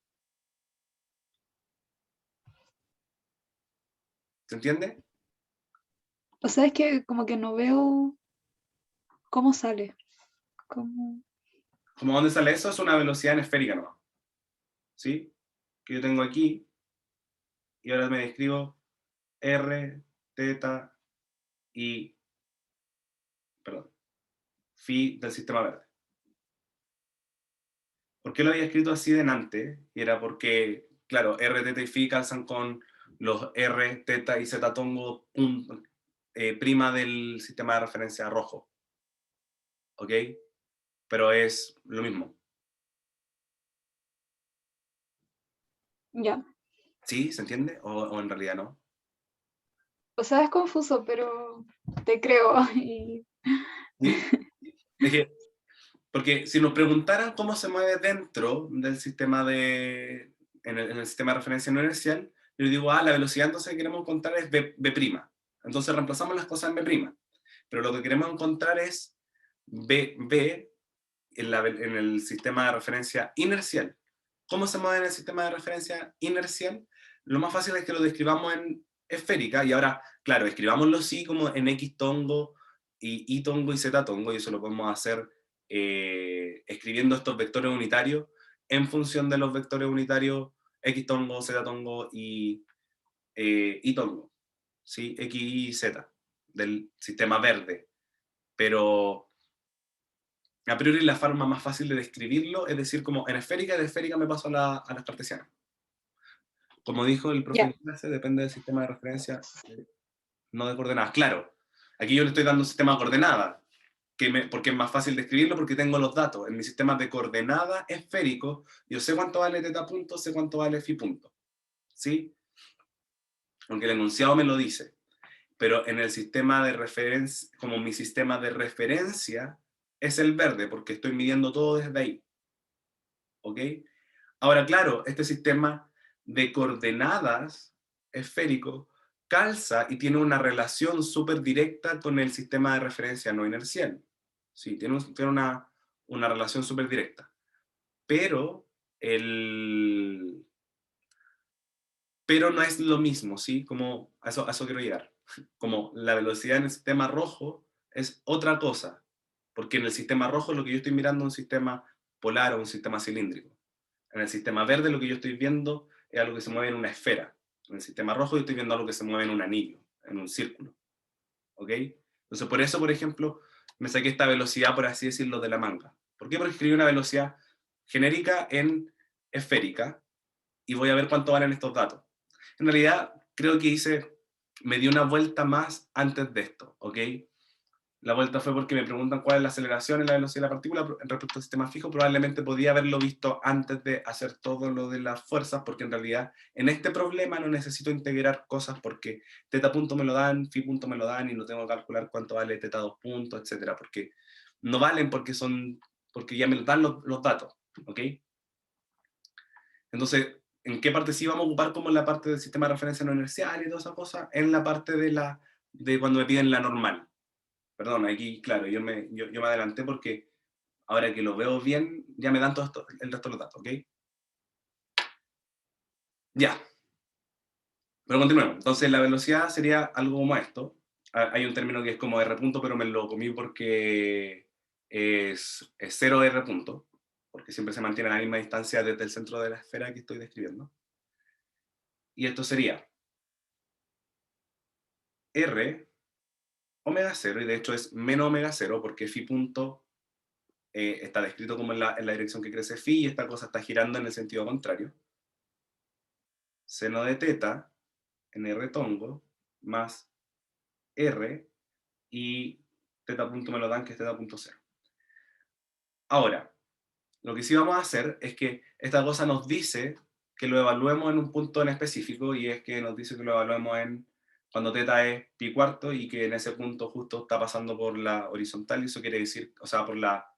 Speaker 1: ¿Se entiende?
Speaker 3: O sea, es que como que no veo cómo sale. Cómo...
Speaker 1: Como dónde sale eso es una velocidad en esférica nomás, ¿sí? Que yo tengo aquí, y ahora me describo R, teta y, perdón, phi del sistema verde. ¿Por qué lo había escrito así delante? Y era porque, claro, R, teta y phi calzan con los R, teta y z tongo prima del sistema de referencia rojo. ¿Ok? Pero es lo mismo.
Speaker 3: Ya.
Speaker 1: ¿Sí? ¿Se entiende? ¿O en realidad no?
Speaker 3: O sea, es confuso, pero te creo. Y...
Speaker 1: ¿Sí? Es que, porque si nos preguntaran cómo se mueve dentro del sistema en el sistema de referencia no inercial, yo digo, la velocidad entonces que queremos encontrar es B'. Entonces reemplazamos las cosas en B'. Pero lo que queremos encontrar es B en el sistema de referencia inercial. ¿Cómo se mueve en el sistema de referencia inercial? Lo más fácil es que lo describamos en esférica, y ahora, claro, escribámoslo sí como en X tongo, y Y tongo y Z tongo, y eso lo podemos hacer escribiendo estos vectores unitarios en función de los vectores unitarios x tongo, z tongo y tongo, ¿sí? X, Y, Z, del sistema verde. Pero a priori la forma más fácil de describirlo es decir, como en esférica y de esférica me paso a las cartesianas. Como dijo el profe
Speaker 3: Ya.
Speaker 1: en clase, depende del sistema de referencia, no de coordenadas. Claro, aquí yo le estoy dando un sistema de coordenadas, porque es más fácil describirlo porque tengo los datos. En mi sistema de coordenadas esférico, yo sé cuánto vale teta punto, sé cuánto vale phi punto. ¿Sí? Aunque el enunciado me lo dice. Pero en el sistema de referencia, como mi sistema de referencia es el verde, porque estoy midiendo todo desde ahí. ¿Ok? Ahora, claro, este sistema de coordenadas esférico calza y tiene una relación súper directa con el sistema de referencia no inercial. Sí, tiene una relación súper directa. Pero, pero no es lo mismo, ¿sí? Como a eso quiero llegar. Como la velocidad en el sistema rojo es otra cosa. Porque en el sistema rojo lo que yo estoy mirando es un sistema polar o un sistema cilíndrico. En el sistema verde lo que yo estoy viendo es algo que se mueve en una esfera. En el sistema rojo yo estoy viendo algo que se mueve en un anillo, en un círculo. ¿Ok? Entonces por eso, por ejemplo, me saqué esta velocidad, por así decirlo, de la manga. ¿Por qué? Porque escribí una velocidad genérica en esférica y voy a ver cuánto valen estos datos. En realidad, creo que me di una vuelta más antes de esto, ¿ok? La vuelta fue porque me preguntan cuál es la aceleración y la velocidad de la partícula respecto al sistema fijo. Probablemente podía haberlo visto antes de hacer todo lo de las fuerzas, porque en realidad en este problema no necesito integrar cosas porque teta punto me lo dan, phi punto me lo dan y no tengo que calcular cuánto vale teta 2 puntos, etcétera, porque no valen porque ya me lo dan los datos, ¿ok? Entonces, ¿en qué parte sí vamos a ocupar como la parte del sistema de referencia no inercial y todas esas cosas? En la parte de cuando me piden la normal. Perdón, aquí, claro, yo me adelanté porque ahora que lo veo bien, ya me dan el resto de los datos, ¿ok? Ya. Pero continuemos. Entonces, la velocidad sería algo como esto. Hay un término que es como R punto, pero me lo comí porque es 0 R punto, porque siempre se mantiene a la misma distancia desde el centro de la esfera que estoy describiendo. Y esto sería R omega 0, y de hecho es menos omega 0, porque phi punto está descrito como en la dirección que crece phi, y esta cosa está girando en el sentido contrario. Seno de teta en R tongo más R y teta punto me lo dan, que es teta punto 0. Ahora, lo que sí vamos a hacer es que esta cosa nos dice que lo evaluemos en un punto en específico, y es que nos dice que lo evaluemos cuando teta es pi cuarto y que en ese punto justo está pasando por la horizontal, y eso quiere decir, o sea, por la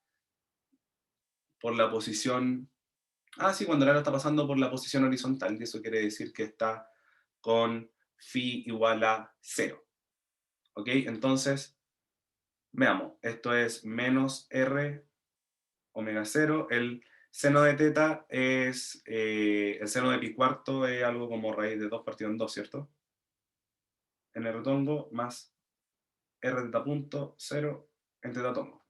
Speaker 1: posición. Ah, sí, cuando el aro está pasando por la posición horizontal, y eso quiere decir que está con phi igual a 0. ¿Ok? Entonces, veamos, esto es menos r omega 0. El seno de teta es, el seno de pi cuarto es algo como raíz de 2 partido en 2, ¿cierto? En r tongo más r teta punto 0 en teta tongo.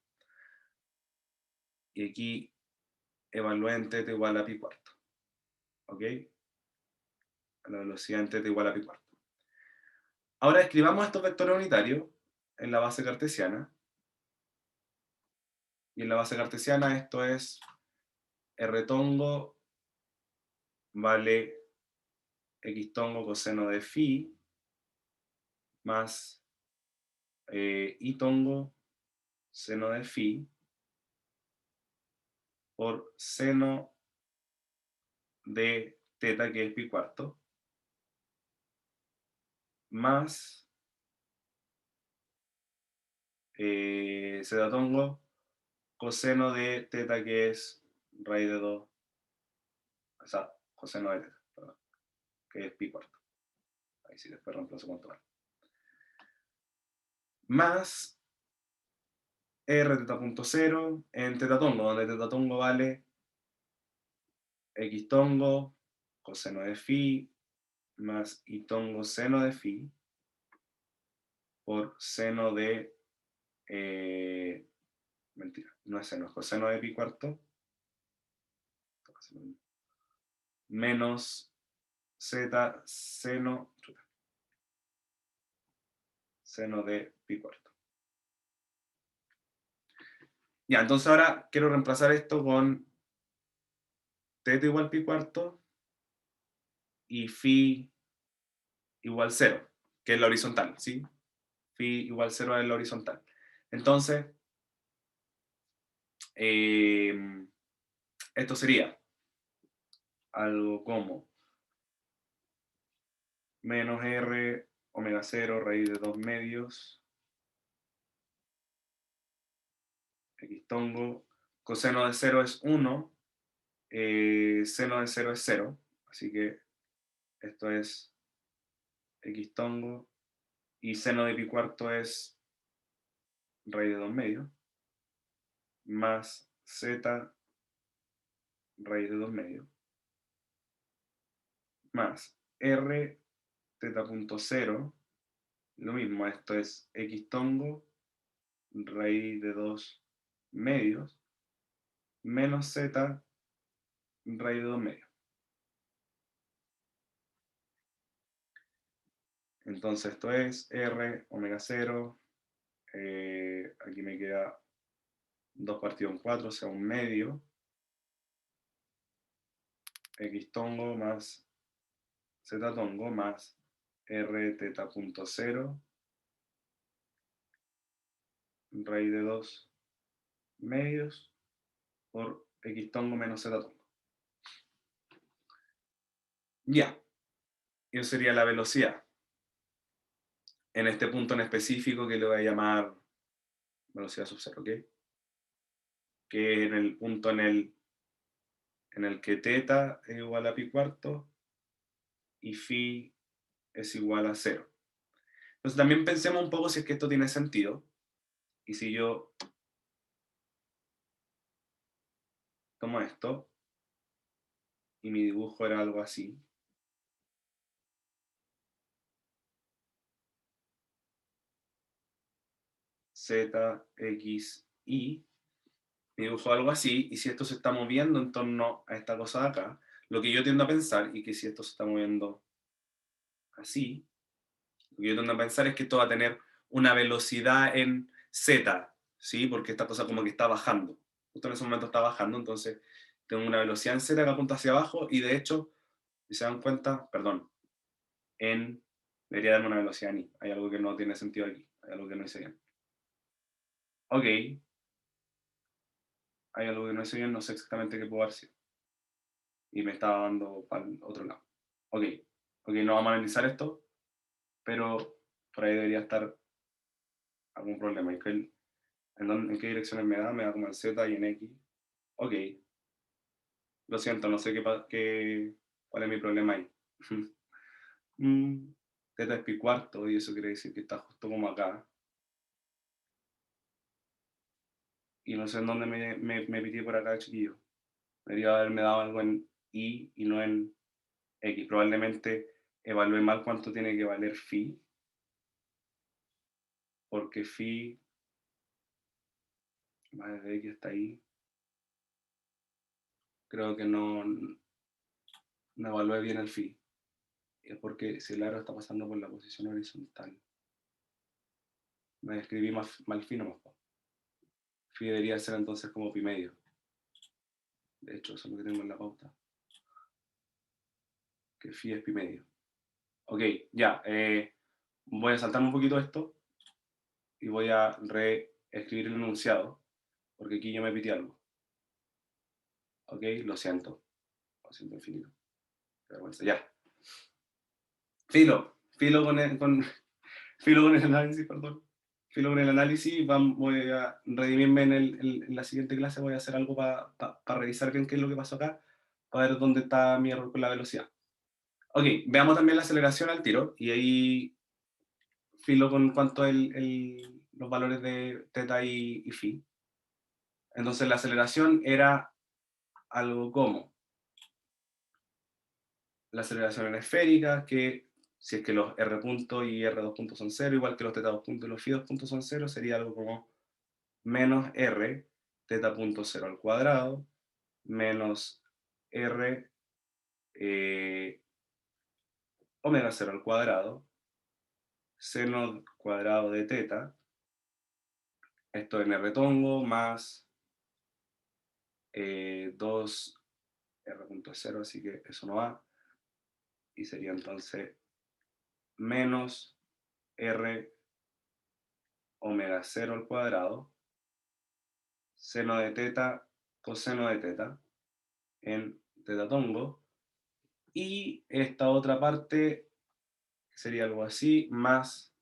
Speaker 1: Y aquí evalué en teta igual a pi cuarto. ¿Ok? La velocidad en teta igual a pi cuarto. Ahora escribamos estos vectores unitarios en la base cartesiana. Y en la base cartesiana esto es R tongo vale X tongo coseno de phi más Y tongo seno de phi por seno de teta, que es pi cuarto, más z tongo coseno de teta, que es raíz de 2, o sea, coseno de teta, perdón, que es pi cuarto. Ahí sí, después reemplazo con todo. Más r teta punto 0 en teta tongo, donde teta tongo vale X tongo coseno de phi más Y tongo seno de phi por seno de, mentira, no es seno, es coseno de pi cuarto, menos z seno de pi cuarto. Ya, entonces ahora quiero reemplazar esto con θ igual pi cuarto y phi igual 0, que es la horizontal, ¿sí? Phi igual 0 es la horizontal. Entonces, esto sería algo como menos r omega 0 raíz de 2 medios x tongo, coseno de 0 es 1, seno de 0 es 0, así que esto es x tongo, y seno de pi cuarto es raíz de 2 medios, más z raíz de 2 medios, más r θ punto 0, lo mismo, esto es x tongo raíz de 2 medios, menos z raíz de 2 medios. Entonces esto es r omega 0, aquí me queda 2 partido en 4, o sea, 1 medio, x tongo más z tongo más r θ punto 0 raíz de 2 medios por x tongo menos z tongo. Ya, eso sería la velocidad. En este punto en específico que le voy a llamar velocidad sub 0, ¿ok? Que es en el punto en el que θ es igual a pi cuarto y phi es igual a 0. Entonces también pensemos un poco si es que esto tiene sentido. Y si yo tomo esto y mi dibujo era algo así, z, x, y, mi dibujo algo así, y si esto se está moviendo en torno a esta cosa de acá, lo que yo tiendo a pensar, y que si esto se está moviendo así, lo que yo tiendo a pensar es que esto va a tener una velocidad en z, ¿sí? Porque esta cosa como que está bajando. Justo en ese momento está bajando, entonces tengo una velocidad en z que apunta hacia abajo, y de hecho, si se dan cuenta, perdón, debería darme una velocidad en i. Hay algo que no tiene sentido aquí, hay algo que no hice bien. Ok, hay algo que no hice bien, no sé exactamente qué puedo haber sido. Y me estaba dando para el otro lado. Ok, no vamos a analizar esto, pero por ahí debería estar algún problema. ¿En qué direcciones me da? Me da como en Z y en X. Ok, lo siento, no sé cuál es mi problema ahí. Θ es pi cuarto y eso quiere decir que está justo como acá. Y no sé en dónde me pitié por acá, chiquillo. Debería haberme dado algo en Y y no en X. Probablemente evalué mal cuánto tiene que valer phi, porque phi va desde X hasta ahí. Creo que no evalué bien el phi. Es porque si el aro está pasando por la posición horizontal. Me escribí mal phi nomás. Phi debería ser entonces como pi medio. De hecho, eso es lo que tengo en la pauta. Que phi es pi medio. Ok, ya. Voy a saltarme un poquito esto y voy a reescribir el enunciado, porque aquí yo me pité algo. Ok, lo siento infinito. Qué vergüenza, ya. Filo con el análisis, perdón. Filo con el análisis, voy a redimirme en la siguiente clase, voy a hacer algo para revisar bien qué es lo que pasó acá, para ver dónde está mi error con la velocidad. Ok, veamos también la aceleración al tiro, y ahí filo con cuánto es los valores de θ y phi. Entonces la aceleración era algo como la aceleración en esférica, que si es que los R punto y R2 punto son 0, igual que los θ2 punto y los phi2 punto son 0, sería algo como menos R θ punto 0 al cuadrado, menos R omega 0 al cuadrado, seno cuadrado de teta, esto en R tongo, más 2 R.0, así que eso no va, y sería entonces menos R omega 0 al cuadrado, seno de teta, coseno de teta, en teta tongo, y esta otra parte sería algo así, más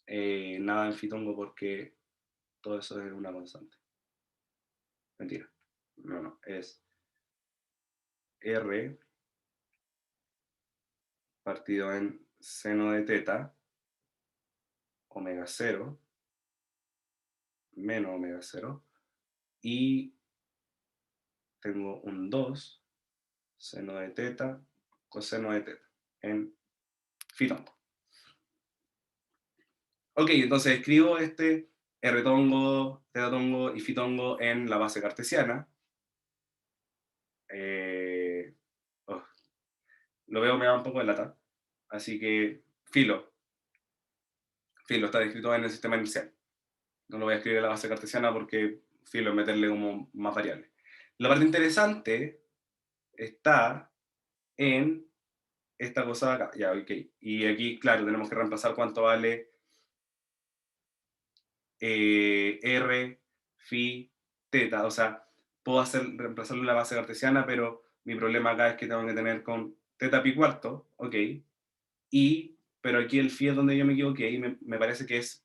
Speaker 1: nada en fitongo porque todo eso es una constante. Mentira. No, es R partido en seno de teta, omega 0, menos omega 0, y tengo un 2, seno de teta, coseno de teta, en fitongo. Ok, entonces escribo este R tongo, teta tongo y fitongo en la base cartesiana. Oh, lo veo, me da un poco de lata. Así que, filo, está descrito en el sistema inicial. No lo voy a escribir en la base cartesiana porque filo es meterle como más variables. La parte interesante está en esta cosa de acá. Ya, ok. Y aquí, claro, tenemos que reemplazar cuánto vale R, phi, teta. O sea, puedo reemplazarlo en la base cartesiana, pero mi problema acá es que tengo que tener con teta pi cuarto, ok. Pero aquí el phi es donde yo me equivoqué y me parece que es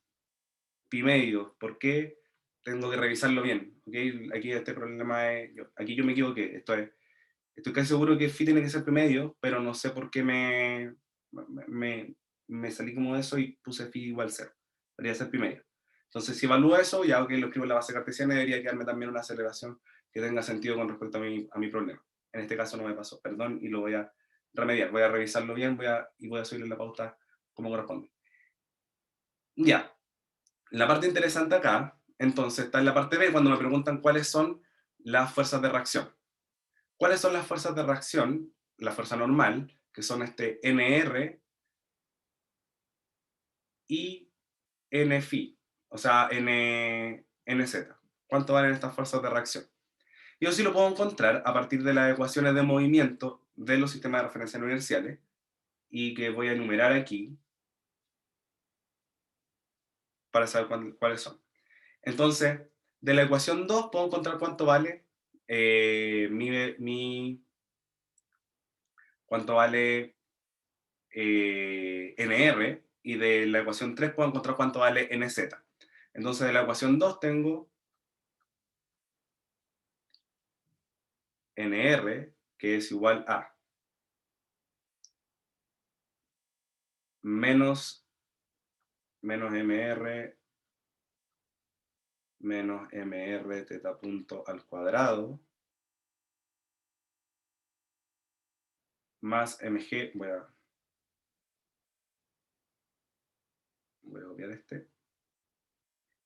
Speaker 1: pi medio. ¿Por qué? Tengo que revisarlo bien. ¿Okay? Aquí este problema es, aquí yo me equivoqué. Estoy casi seguro que phi tiene que ser pi medio, pero no sé por qué me salí como de eso y puse phi igual 0. Debería ser pi medio. Entonces, si evalúo eso, ya que lo escribo en la base cartesiana, debería quedarme también una aceleración que tenga sentido con respecto a mi problema. En este caso no me pasó, perdón, y lo voy a remediar. Voy a revisarlo bien y voy a subirle la pauta como corresponde. Ya, la parte interesante acá, entonces, está en la parte B, cuando me preguntan cuáles son las fuerzas de reacción. ¿Cuáles son las fuerzas de reacción? La fuerza normal, que son este NR y NFi, o sea, NZ. ¿Cuánto valen estas fuerzas de reacción? Yo sí lo puedo encontrar a partir de las ecuaciones de movimiento de los sistemas de referencia no inerciales, y que voy a enumerar aquí para saber cuáles son. Entonces, de la ecuación 2 puedo encontrar cuánto vale cuánto vale NR, y de la ecuación 3 puedo encontrar cuánto vale NZ. Entonces, de la ecuación 2 tengo NR, que es igual a menos MR menos MR teta punto al cuadrado más MG, voy a copiar este,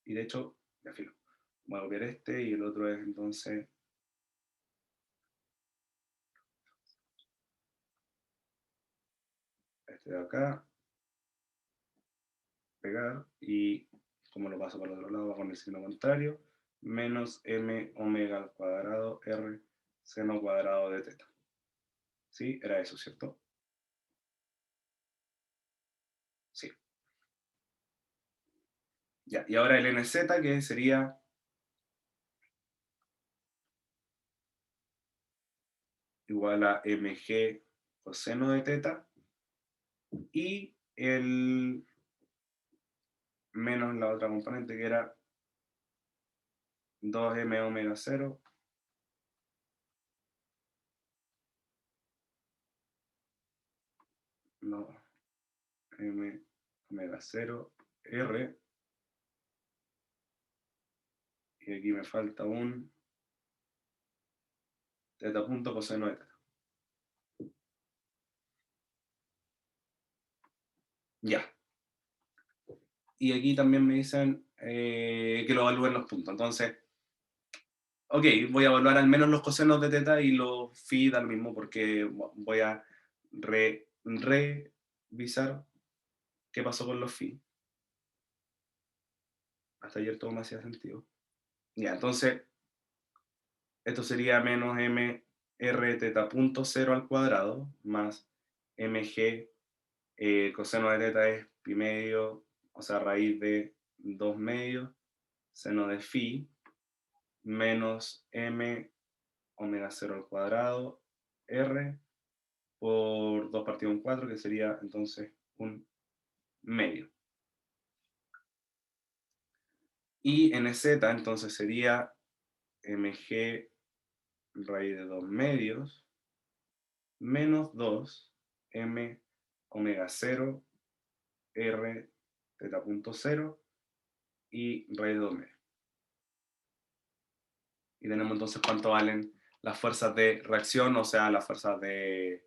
Speaker 1: y de hecho, ya filo, voy a copiar este, y el otro es entonces este de acá, pegar, y como lo paso para el otro lado, va con el signo contrario, menos M omega al cuadrado R seno cuadrado de teta. ¿Sí? Era eso, ¿cierto? Sí. Ya, y ahora el NZ, que sería igual a mg coseno de teta, y el menos la otra componente que era 2m omega 0 no, m omega 0 r, y aquí me falta un teta punto coseno de teta. Ya. Y aquí también me dicen que lo evalúen los puntos. Entonces, Ok, voy a evaluar al menos los cosenos de teta y los phi da lo mismo porque voy a revisar qué pasó con los phi. Hasta ayer todo me hacía sentido. Ya, entonces, esto sería menos mr teta punto cero al cuadrado más mg coseno de teta es pi medio, o sea, raíz de 2 medios, seno de phi, menos m omega 0 al cuadrado, r, por 2 partido en 4, que sería entonces un medio. Y en z entonces sería mg raíz de 2 medios, menos 2 m omega 0, r teta punto 0 y raíz de 2 medios. Y tenemos entonces cuánto valen las fuerzas de reacción, o sea, las fuerzas de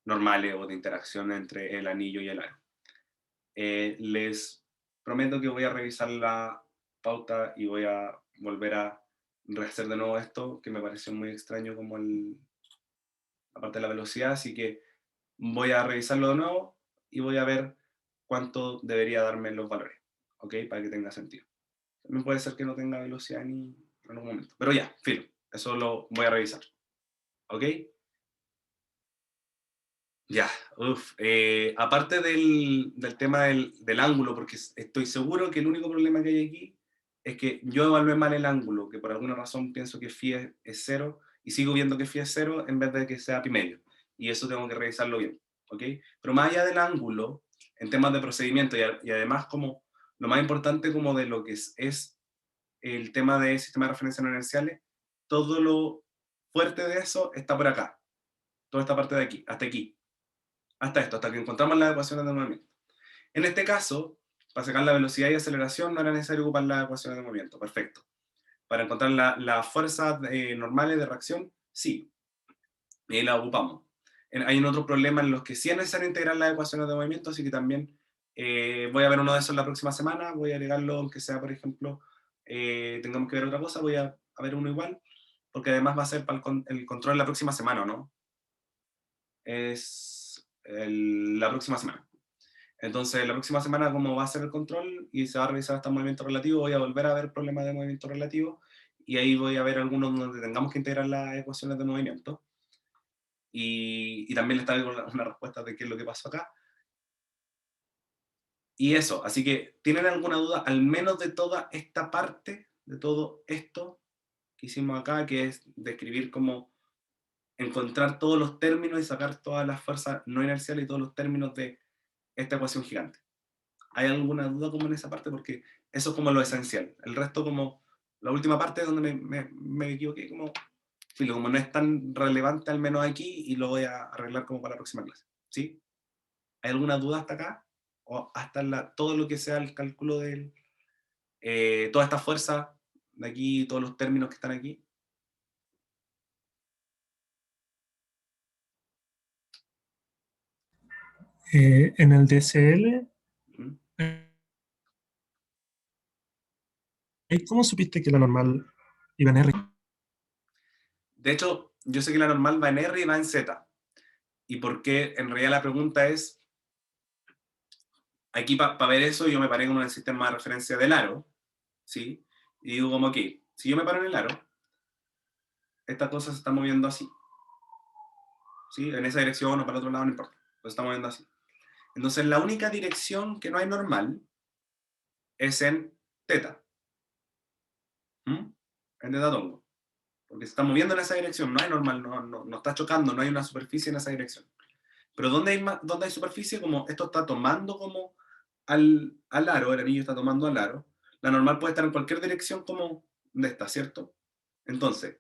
Speaker 1: normales o de interacción entre el anillo y el aro. Les prometo que voy a revisar la pauta y voy a volver a rehacer de nuevo esto, que me pareció muy extraño como la parte de la velocidad, así que voy a revisarlo de nuevo y voy a ver cuánto debería darme los valores, ¿ok? Para que tenga sentido. También puede ser que no tenga velocidad ni en algún momento, pero ya, filo, eso lo voy a revisar, ¿ok? Ya, aparte del tema del ángulo, porque estoy seguro que el único problema que hay aquí es que yo evalué mal el ángulo, que por alguna razón pienso que phi es 0, y sigo viendo que phi es 0 en vez de que sea pi medio. Y eso tengo que revisarlo bien, ¿ok? Pero más allá del ángulo, en temas de procedimiento, y además como lo más importante como de lo que es el tema de sistema de referencia no inerciales, todo lo fuerte de eso está por acá, toda esta parte de aquí, hasta aquí. Hasta esto, hasta que encontramos las ecuaciones de movimiento. En este caso, para sacar la velocidad y aceleración no era necesario ocupar las ecuaciones de movimiento, perfecto. Para encontrar las fuerzas normales de reacción, sí, y la ocupamos. Hay otro problema en los que sí es necesario integrar las ecuaciones de movimiento, así que también voy a ver uno de esos la próxima semana, voy a agregarlo, aunque sea, por ejemplo, tengamos que ver otra cosa, voy a ver uno igual, porque además va a ser para el control la próxima semana, ¿no? Es la próxima semana. Entonces, la próxima semana, como va a ser el control y se va a revisar hasta el movimiento relativo, voy a volver a ver problemas de movimiento relativo y ahí voy a ver algunos donde tengamos que integrar las ecuaciones de movimiento. Y también les traigo una respuesta de qué es lo que pasó acá. Y eso, así que, ¿tienen alguna duda al menos de toda esta parte, de todo esto que hicimos acá, que es describir cómo encontrar todos los términos y sacar todas las fuerzas no inerciales y todos los términos de esta ecuación gigante? ¿Hay alguna duda como en esa parte? Porque eso es como lo esencial. El resto como la última parte donde me equivoqué, como, filo, como no es tan relevante al menos aquí y lo voy a arreglar como para la próxima clase. ¿Sí? ¿Hay alguna duda hasta acá? ¿O hasta todo lo que sea el cálculo de toda esta fuerza de aquí, todos los términos que están aquí?
Speaker 5: En el DSL,
Speaker 1: ¿Mm?
Speaker 5: ¿cómo supiste que la normal iba en R?
Speaker 1: De hecho, yo sé que la normal va en R y va en Z. Y porque en realidad la pregunta es, aquí para ver eso yo me paré con el sistema de referencia del aro, ¿sí? Y digo como que, si yo me paro en el aro, esta cosa se está moviendo así, ¿sí? En esa dirección o para otro lado, no importa, se está moviendo así. Entonces la única dirección que no hay normal es en teta. ¿Mm? En teta tongo. Porque se está moviendo en esa dirección, no hay normal, no está chocando, no hay una superficie en esa dirección. Pero ¿dónde hay superficie? Como esto está tomando como al aro, el anillo está tomando al aro, la normal puede estar en cualquier dirección como de esta, ¿cierto? Entonces,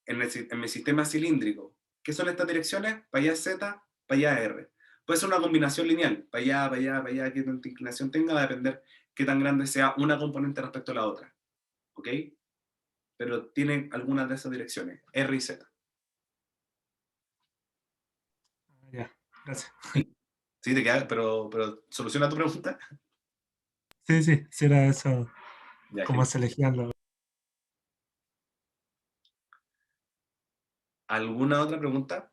Speaker 1: en mi sistema cilíndrico, ¿qué son estas direcciones? Para allá Z, para allá R. Puede ser una combinación lineal, para allá, para allá, para allá, qué tanta inclinación tenga, va a depender qué tan grande sea una componente respecto a la otra. ¿Ok? Pero tienen algunas de esas direcciones, R y Z.
Speaker 5: Ya, gracias.
Speaker 1: ¿Sí? ¿Sí te queda? Pero ¿soluciona tu pregunta?
Speaker 5: Sí, sí, sí era eso,
Speaker 1: Ya,
Speaker 5: cómo
Speaker 1: genial.
Speaker 5: se elegían los...
Speaker 1: ¿Alguna otra pregunta?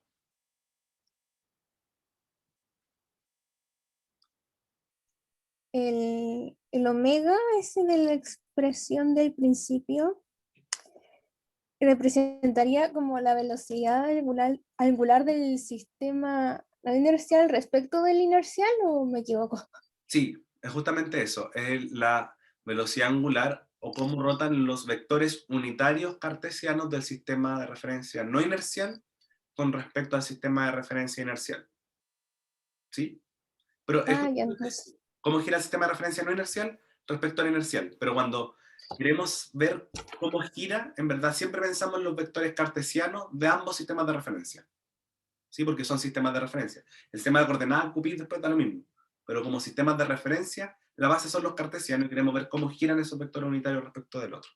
Speaker 6: El omega, ese de la expresión del principio, representaría como la velocidad angular del sistema inercial respecto del inercial, ¿o me equivoco?
Speaker 1: Sí, es justamente eso, es la velocidad angular o cómo rotan los vectores unitarios cartesianos del sistema de referencia no inercial con respecto al sistema de referencia inercial. ¿Sí? Pero es
Speaker 6: Ah, ya, entonces.
Speaker 1: cómo gira el sistema de referencia no inercial respecto al inercial. Pero cuando queremos ver cómo gira, en verdad siempre pensamos en los vectores cartesianos de ambos sistemas de referencia. ¿Sí? Porque son sistemas de referencia. El sistema de coordenadas, Cupid, después da lo mismo. Pero como sistemas de referencia, la base son los cartesianos y queremos ver cómo giran esos vectores unitarios respecto del otro.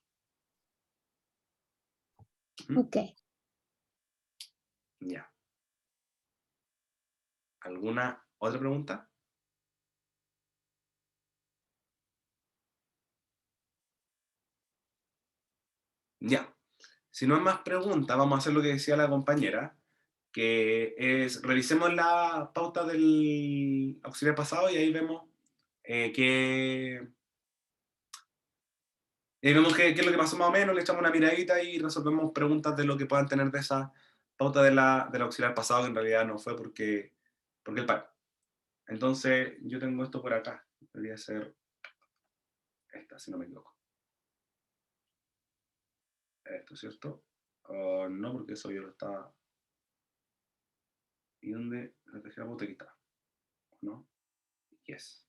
Speaker 1: ¿Mm?
Speaker 6: Ok.
Speaker 1: Ya. ¿Alguna otra pregunta? Ya. Si no hay más preguntas, vamos a hacer lo que decía la compañera, que es, revisemos la pauta del auxiliar pasado y ahí vemos qué es lo que pasó más o menos, le echamos una miradita y resolvemos preguntas de lo que puedan tener de esa pauta del auxiliar pasado, que en realidad no fue porque el par. Entonces, yo tengo esto por acá. Debería ser esta, si no me equivoco. Esto, ¿cierto? No, porque eso yo lo estaba... ¿Y dónde la dejé la pauta? Aquí está. ¿No? Yes.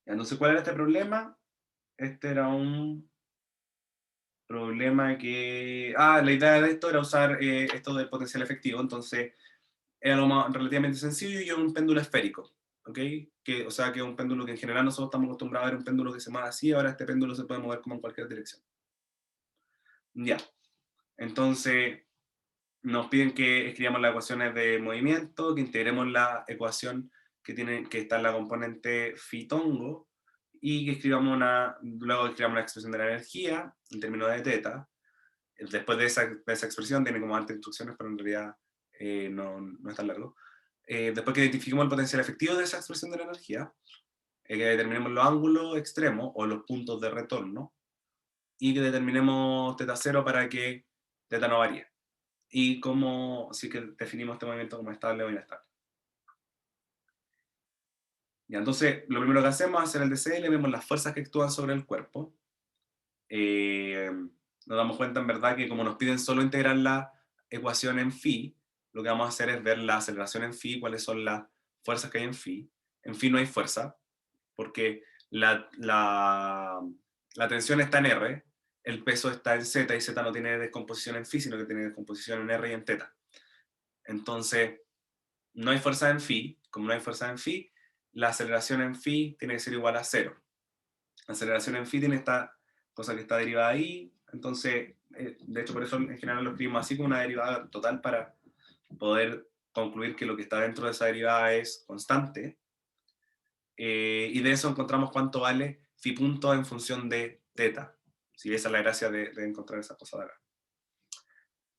Speaker 1: Entonces, ¿cuál era este problema? Este era un problema que... la idea de esto era usar esto del potencial efectivo, entonces era algo relativamente sencillo y es un péndulo esférico, ¿ok? O sea, que es un péndulo que en general nosotros estamos acostumbrados a ver un péndulo que se mueve así, ahora este péndulo se puede mover como en cualquier dirección. Ya, entonces nos piden que escribamos las ecuaciones de movimiento, que integremos la ecuación que está en la componente phi tongo, y que luego escribamos la expresión de la energía en términos de teta. Después de esa expresión tiene como altas instrucciones, pero en realidad no es tan largo. Después que identifiquemos el potencial efectivo de esa expresión de la energía, que determinemos los ángulos extremos o los puntos de retorno, y que determinemos teta cero para que teta no varíe. Y sí que definimos este movimiento como estable o inestable. Ya, entonces, lo primero que hacemos es hacer el DCL, vemos las fuerzas que actúan sobre el cuerpo. Nos damos cuenta en verdad que como nos piden solo integrar la ecuación en phi, lo que vamos a hacer es ver la aceleración en phi, cuáles son las fuerzas que hay en phi. En phi no hay fuerza, porque la tensión está en R, el peso está en Z, y Z no tiene descomposición en phi, sino que tiene descomposición en R y en θ. Entonces, no hay fuerza en phi, como no hay fuerza en phi, la aceleración en phi tiene que ser igual a 0. La aceleración en phi tiene esta cosa que está derivada ahí, entonces, de hecho por eso en general lo escribimos así como una derivada total para poder concluir que lo que está dentro de esa derivada es constante, y de eso encontramos cuánto vale phi punto en función de θ. Si esa es la gracia de encontrar esa cosa de acá.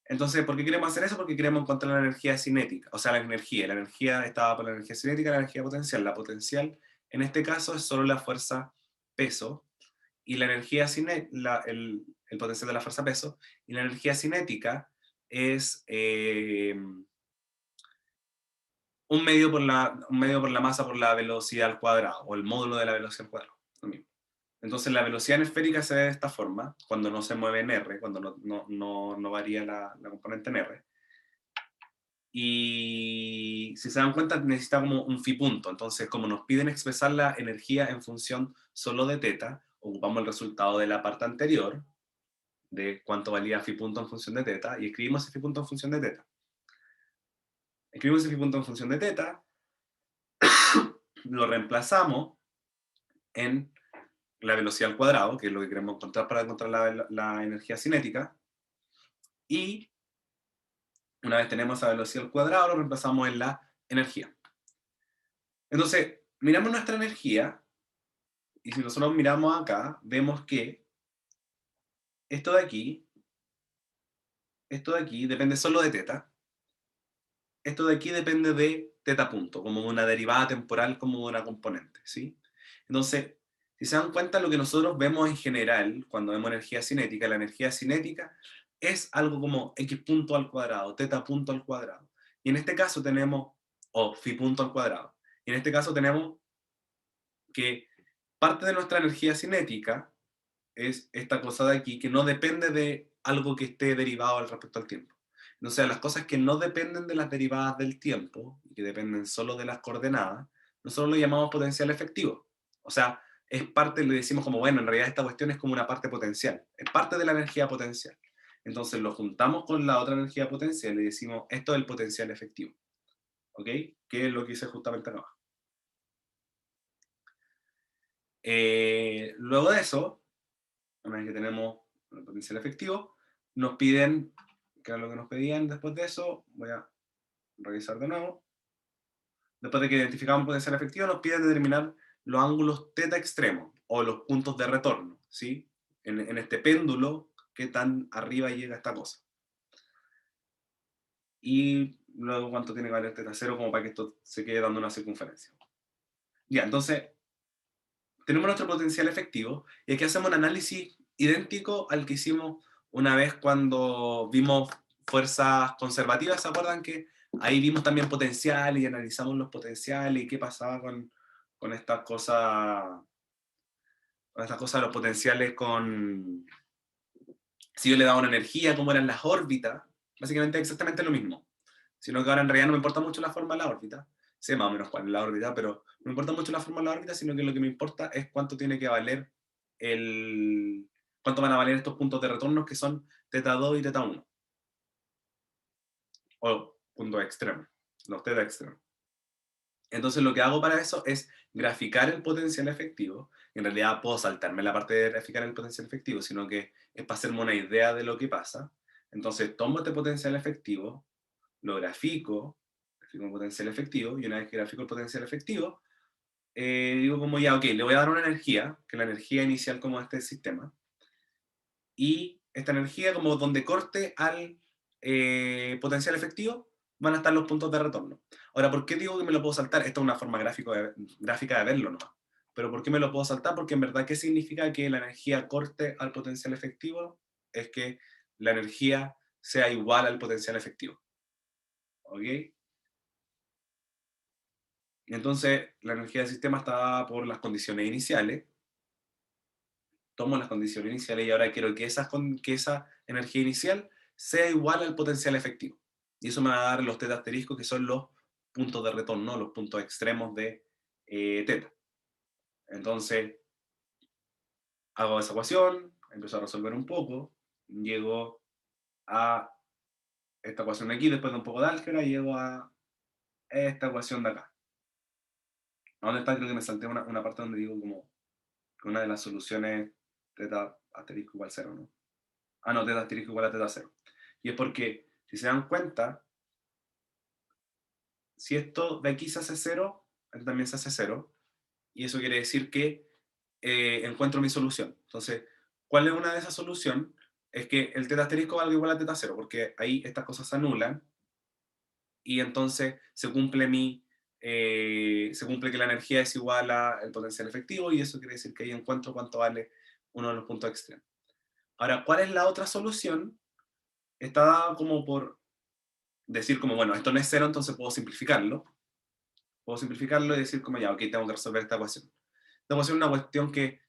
Speaker 1: Entonces, ¿por qué queremos hacer eso? Porque queremos encontrar la energía cinética, o sea, la energía estaba por la energía cinética, la energía potencial. La potencial, en este caso, es solo la fuerza peso, y la energía el potencial de la fuerza peso, y la energía cinética es un medio por la masa por la velocidad al cuadrado, o el módulo de la velocidad al cuadrado. Lo mismo. Entonces la velocidad en esférica se ve de esta forma, cuando no se mueve en R, cuando no varía la componente en R. Y si se dan cuenta, necesita como un phi punto. Entonces, como nos piden expresar la energía en función solo de θ, ocupamos el resultado de la parte anterior, de cuánto valía phi punto en función de θ, y escribimos ese phi punto en función de θ. Escribimos ese phi punto en función de θ, lo reemplazamos en la velocidad al cuadrado, que es lo que queremos encontrar para encontrar la energía cinética, y una vez tenemos esa velocidad al cuadrado, lo reemplazamos en la energía. Entonces, miramos nuestra energía, y si nosotros miramos acá, vemos que esto de aquí esto de aquí depende solo de teta. Esto de aquí depende de teta punto, como una derivada temporal, como una componente, ¿sí? Entonces, si se dan cuenta, lo que nosotros vemos en general, cuando vemos energía cinética, la energía cinética es algo como x punto al cuadrado, teta punto al cuadrado. Y en este caso tenemos, o phi punto al cuadrado. Y en este caso tenemos que parte de nuestra energía cinética es esta cosa de aquí, que no depende de algo que esté derivado al respecto al tiempo. O sea, las cosas que no dependen de las derivadas del tiempo, y que dependen solo de las coordenadas, nosotros lo llamamos potencial efectivo. O sea, es parte, le decimos como, bueno, en realidad esta cuestión es como una parte potencial, es parte de la energía potencial. Entonces lo juntamos con la otra energía potencial y decimos, esto es el potencial efectivo. ¿Ok? Que es lo que hice justamente acá abajo. Luego de eso, una vez que tenemos el potencial efectivo, nos piden, ¿qué era lo que nos pedían después de eso? Voy a revisar de nuevo. Después de que identificamos potencial efectivo, nos piden determinar los ángulos teta extremos, o los puntos de retorno, ¿sí? En este péndulo, qué tan arriba llega esta cosa. Y luego cuánto tiene que valer teta cero, como para que esto se quede dando una circunferencia. Ya, entonces, tenemos nuestro potencial efectivo, y aquí hacemos un análisis idéntico al que hicimos una vez cuando vimos fuerzas conservativas. ¿Se acuerdan que ahí vimos también potencial y analizamos los potenciales y qué pasaba con estas cosas, de los potenciales si yo le daba una energía, cómo eran las órbitas? Básicamente exactamente lo mismo, sino que ahora en realidad no me importa mucho la forma de la órbita, sé más o menos cuál es la órbita, pero no me importa mucho la forma de la órbita, sino que lo que me importa es cuánto tiene que valer cuánto van a valer estos puntos de retorno, que son teta 2 y teta 1. O puntos extremos, los teta extremos. Entonces lo que hago para eso es graficar el potencial efectivo. En realidad puedo saltarme la parte de graficar el potencial efectivo, sino que es para hacerme una idea de lo que pasa. Entonces tomo este potencial efectivo, lo grafico el potencial efectivo, y una vez que grafico el potencial efectivo, digo como ya, ok, le voy a dar una energía, que es la energía inicial como de este sistema, y esta energía como donde corte al potencial efectivo van a estar los puntos de retorno. Ahora, ¿por qué digo que me lo puedo saltar? Esta es una forma gráfica de verlo nomás. Pero ¿por qué me lo puedo saltar? Porque en verdad, ¿qué significa que la energía corte al potencial efectivo? Es que la energía sea igual al potencial efectivo. ¿Ok? Entonces, la energía del sistema está dada por las condiciones iniciales. Tomo las condiciones iniciales y ahora quiero que esa energía inicial sea igual al potencial efectivo. Y eso me va a dar los teta asteriscos, que son los puntos de retorno, los puntos extremos de teta. Entonces, hago esa ecuación, empiezo a resolver un poco, llego a esta ecuación de aquí, después de un poco de álgebra, llego a esta ecuación de acá. ¿A dónde está? Creo que me salté una parte donde digo como que una de las soluciones teta asterisco igual 0, ¿no? Ah, no, teta asterisco igual a teta 0. Y es porque, si se dan cuenta, si esto de aquí se hace 0, aquí también se hace 0, y eso quiere decir que encuentro mi solución. Entonces, ¿cuál es una de esas soluciones? Es que el teta asterisco valga igual a teta 0, porque ahí estas cosas se anulan, y entonces se cumple que la energía es igual al potencial efectivo, y eso quiere decir que ahí encuentro cuánto vale uno de los puntos extremos. Ahora, ¿cuál es la otra solución? Está dada como por decir como, bueno, esto no es 0, entonces puedo simplificarlo. Puedo simplificarlo y decir como, ya, ok, tengo que resolver esta ecuación. Esta ecuación es una cuestión que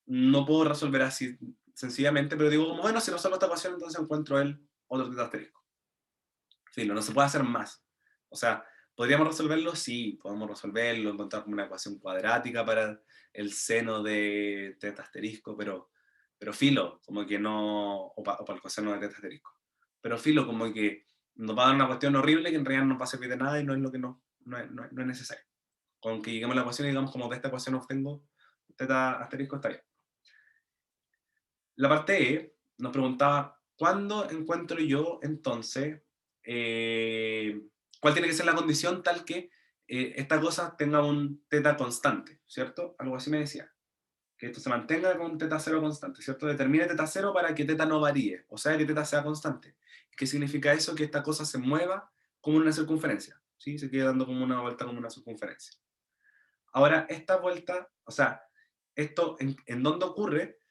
Speaker 1: no puedo resolver así sencillamente, pero digo como, bueno, si resuelvo esta ecuación, entonces encuentro el otro teta asterisco. Sí, no se puede hacer más. O sea, ¿podríamos resolverlo? Sí, podemos resolverlo, encontrar como una ecuación cuadrática para el seno de teta asterisco, pero filo, como que no, o para el coseno de teta asterisco. Pero filo, como que nos va a dar una cuestión horrible que en realidad no va a servir de nada y no es lo que no es necesario. Con que lleguemos a la ecuación y digamos como de esta ecuación obtengo teta asterisco, está bien. La parte E nos preguntaba, ¿cuándo encuentro yo entonces cuál tiene que ser la condición tal que esta cosa tenga un teta constante, ¿cierto? Algo así me decía. Que esto se mantenga con teta 0 constante, ¿cierto? Determine teta 0 para que teta no varíe, o sea que teta sea constante. ¿Qué significa eso? Que esta cosa se mueva como una circunferencia, ¿sí? Se queda dando como una vuelta como una circunferencia. Ahora, esta vuelta, o sea, esto en dónde ocurre,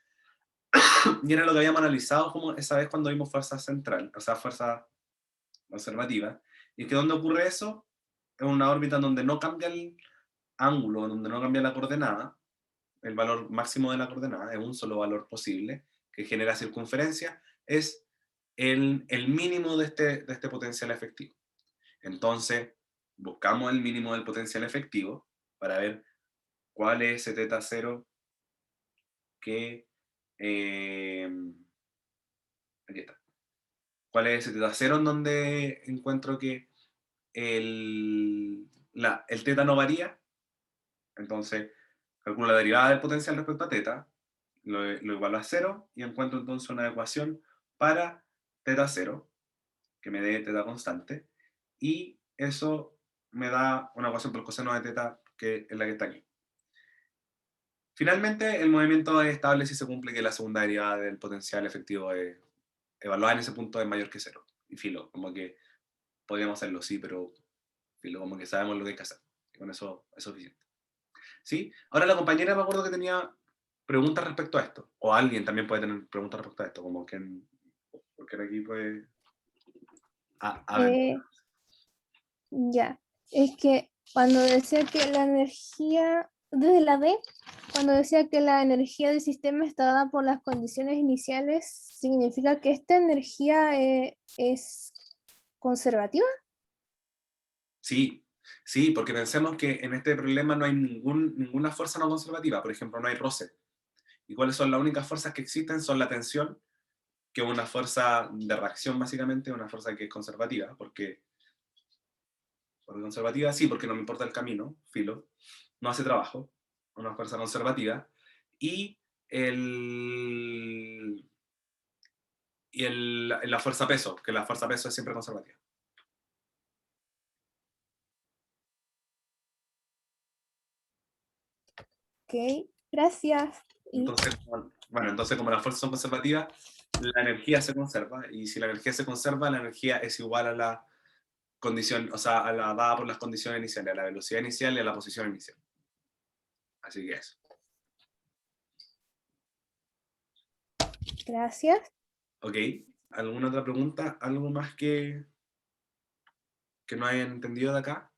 Speaker 1: y era lo que habíamos analizado como esa vez cuando vimos fuerza central, o sea, fuerza observativa, y es que dónde ocurre eso es una órbita donde no cambia el ángulo, donde no cambia la coordenada, el valor máximo de la coordenada, es un solo valor posible, que genera circunferencia, es el mínimo de este potencial efectivo. Entonces, buscamos el mínimo del potencial efectivo para ver cuál es ese teta cero que... aquí está. ¿Cuál es ese teta cero en donde encuentro que el teta no varía? Entonces, calculo la derivada del potencial respecto a teta, lo igualo a cero y encuentro entonces una ecuación para teta cero, que me dé teta constante, y eso me da una ecuación por el coseno de teta, que es la que está aquí. Finalmente, el movimiento es estable si se cumple que la segunda derivada del potencial efectivo evaluada en ese punto es mayor que cero. Y filo, como que podríamos hacerlo, sí, pero filo, como que sabemos lo que hay que hacer. Y con eso es suficiente. ¿Sí? Ahora la compañera me acuerdo que tenía preguntas respecto a esto. O alguien también puede tener preguntas respecto a esto, como que porque aquí puede... A ver.
Speaker 6: Ya, es que cuando decía que la energía, desde la D, cuando decía que la energía del sistema está dada por las condiciones iniciales, ¿significa que esta energía es conservativa?
Speaker 1: Sí, sí, porque pensemos que en este problema no hay ninguna fuerza no conservativa. Por ejemplo, no hay roce. ¿Y cuáles son las únicas fuerzas que existen? Son la tensión, que es una fuerza de reacción básicamente, una fuerza que es conservativa, porque conservativa sí, porque no me importa el camino, filo, no hace trabajo, una fuerza conservativa, y la fuerza peso, que la fuerza peso es siempre conservativa.
Speaker 6: Ok, gracias. Y
Speaker 1: Entonces, bueno, entonces como las fuerzas son conservativas, la energía se conserva, y si la energía se conserva, la energía es igual a la condición, o sea, a la dada por las condiciones iniciales, a la velocidad inicial y a la posición inicial. Así que eso.
Speaker 6: gracias.
Speaker 1: ¿Ok? ¿Alguna otra pregunta? ¿Algo más que no hayan entendido de acá?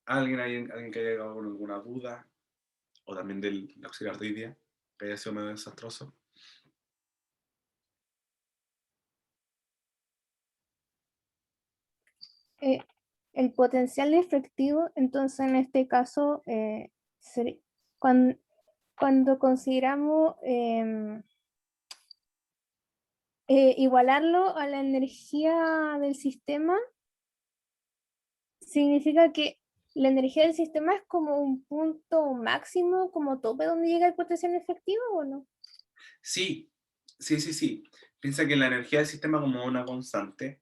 Speaker 1: ¿Alguien que haya llegado con alguna duda? O también del auxiliar de hoy día, que haya sido medio desastroso.
Speaker 6: Eh, el potencial efectivo, entonces en este caso, cuando, cuando consideramos igualarlo a la energía del sistema, significa que la energía del sistema es como un punto máximo, como tope donde llega el potencial efectivo, ¿o no?
Speaker 1: Sí, sí, sí, sí. Piensa que la energía del sistema como una constante,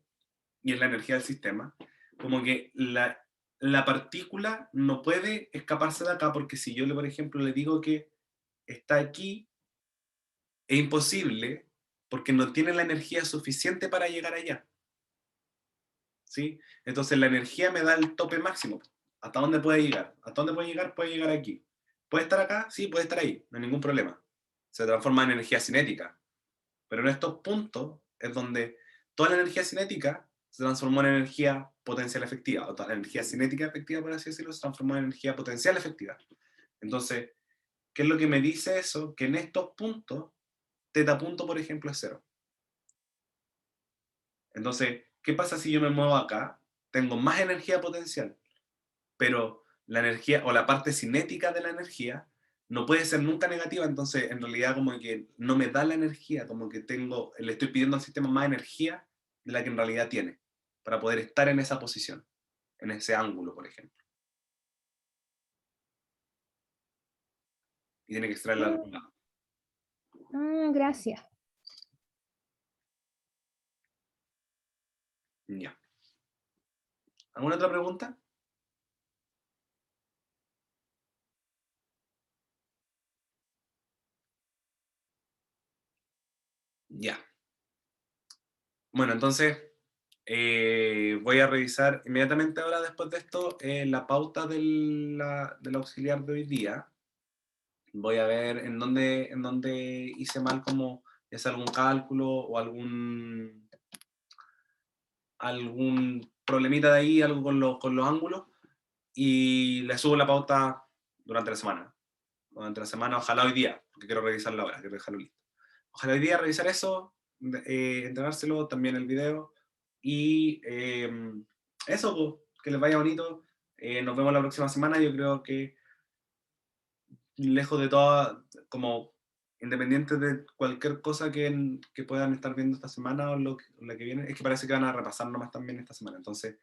Speaker 1: y es la energía del sistema, como que la partícula no puede escaparse de acá, porque si yo, por ejemplo, le digo que está aquí, es imposible, porque no tiene la energía suficiente para llegar allá. ¿Sí? Entonces la energía me da el tope máximo. ¿Hasta dónde puede llegar? ¿Hasta dónde puede llegar? Puede llegar aquí. ¿Puede estar acá? Sí, puede estar ahí. No hay ningún problema. Se transforma en energía cinética. Pero en estos puntos es donde toda la energía cinética se transformó en energía potencial efectiva. O toda la energía cinética efectiva, por así decirlo, se transformó en energía potencial efectiva. Entonces, ¿qué es lo que me dice eso? Que en estos puntos, teta punto, por ejemplo, es cero. Entonces, ¿qué pasa si yo me muevo acá? Tengo más energía potencial, pero la energía o la parte cinética de la energía no puede ser nunca negativa, entonces en realidad como que no me da la energía, como que le estoy pidiendo al sistema más energía de la que en realidad tiene, para poder estar en esa posición, en ese ángulo, por ejemplo. Y tiene que extraerla de algún lado.
Speaker 6: Gracias.
Speaker 1: Ya. ¿Alguna otra pregunta? Ya. Bueno, entonces voy a revisar inmediatamente ahora, después de esto, la pauta del auxiliar de hoy día. Voy a ver en dónde hice mal, como es algún cálculo o algún problemita de ahí, algo con los ángulos, y le subo la pauta durante la semana. Durante la semana, ojalá hoy día, porque quiero revisarlo ahora, quiero dejarlo listo. Ojalá hoy día revisar eso, entregárselo, también el video, y eso, pues, que les vaya bonito. Nos vemos la próxima semana. Yo creo que lejos de toda, como independiente de cualquier cosa que puedan estar viendo esta semana o la que viene, es que parece que van a repasar nomás también esta semana. Entonces,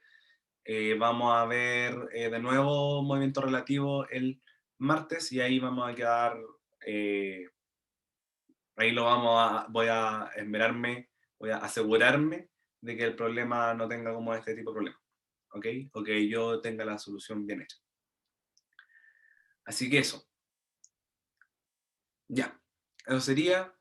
Speaker 1: vamos a ver de nuevo movimiento relativo el martes, y ahí vamos a quedar, ahí voy a esmerarme, voy a asegurarme de que el problema no tenga como este tipo de problema, ¿ok? O que yo tenga la solución bien hecha. Así que eso. Ya, eso sería.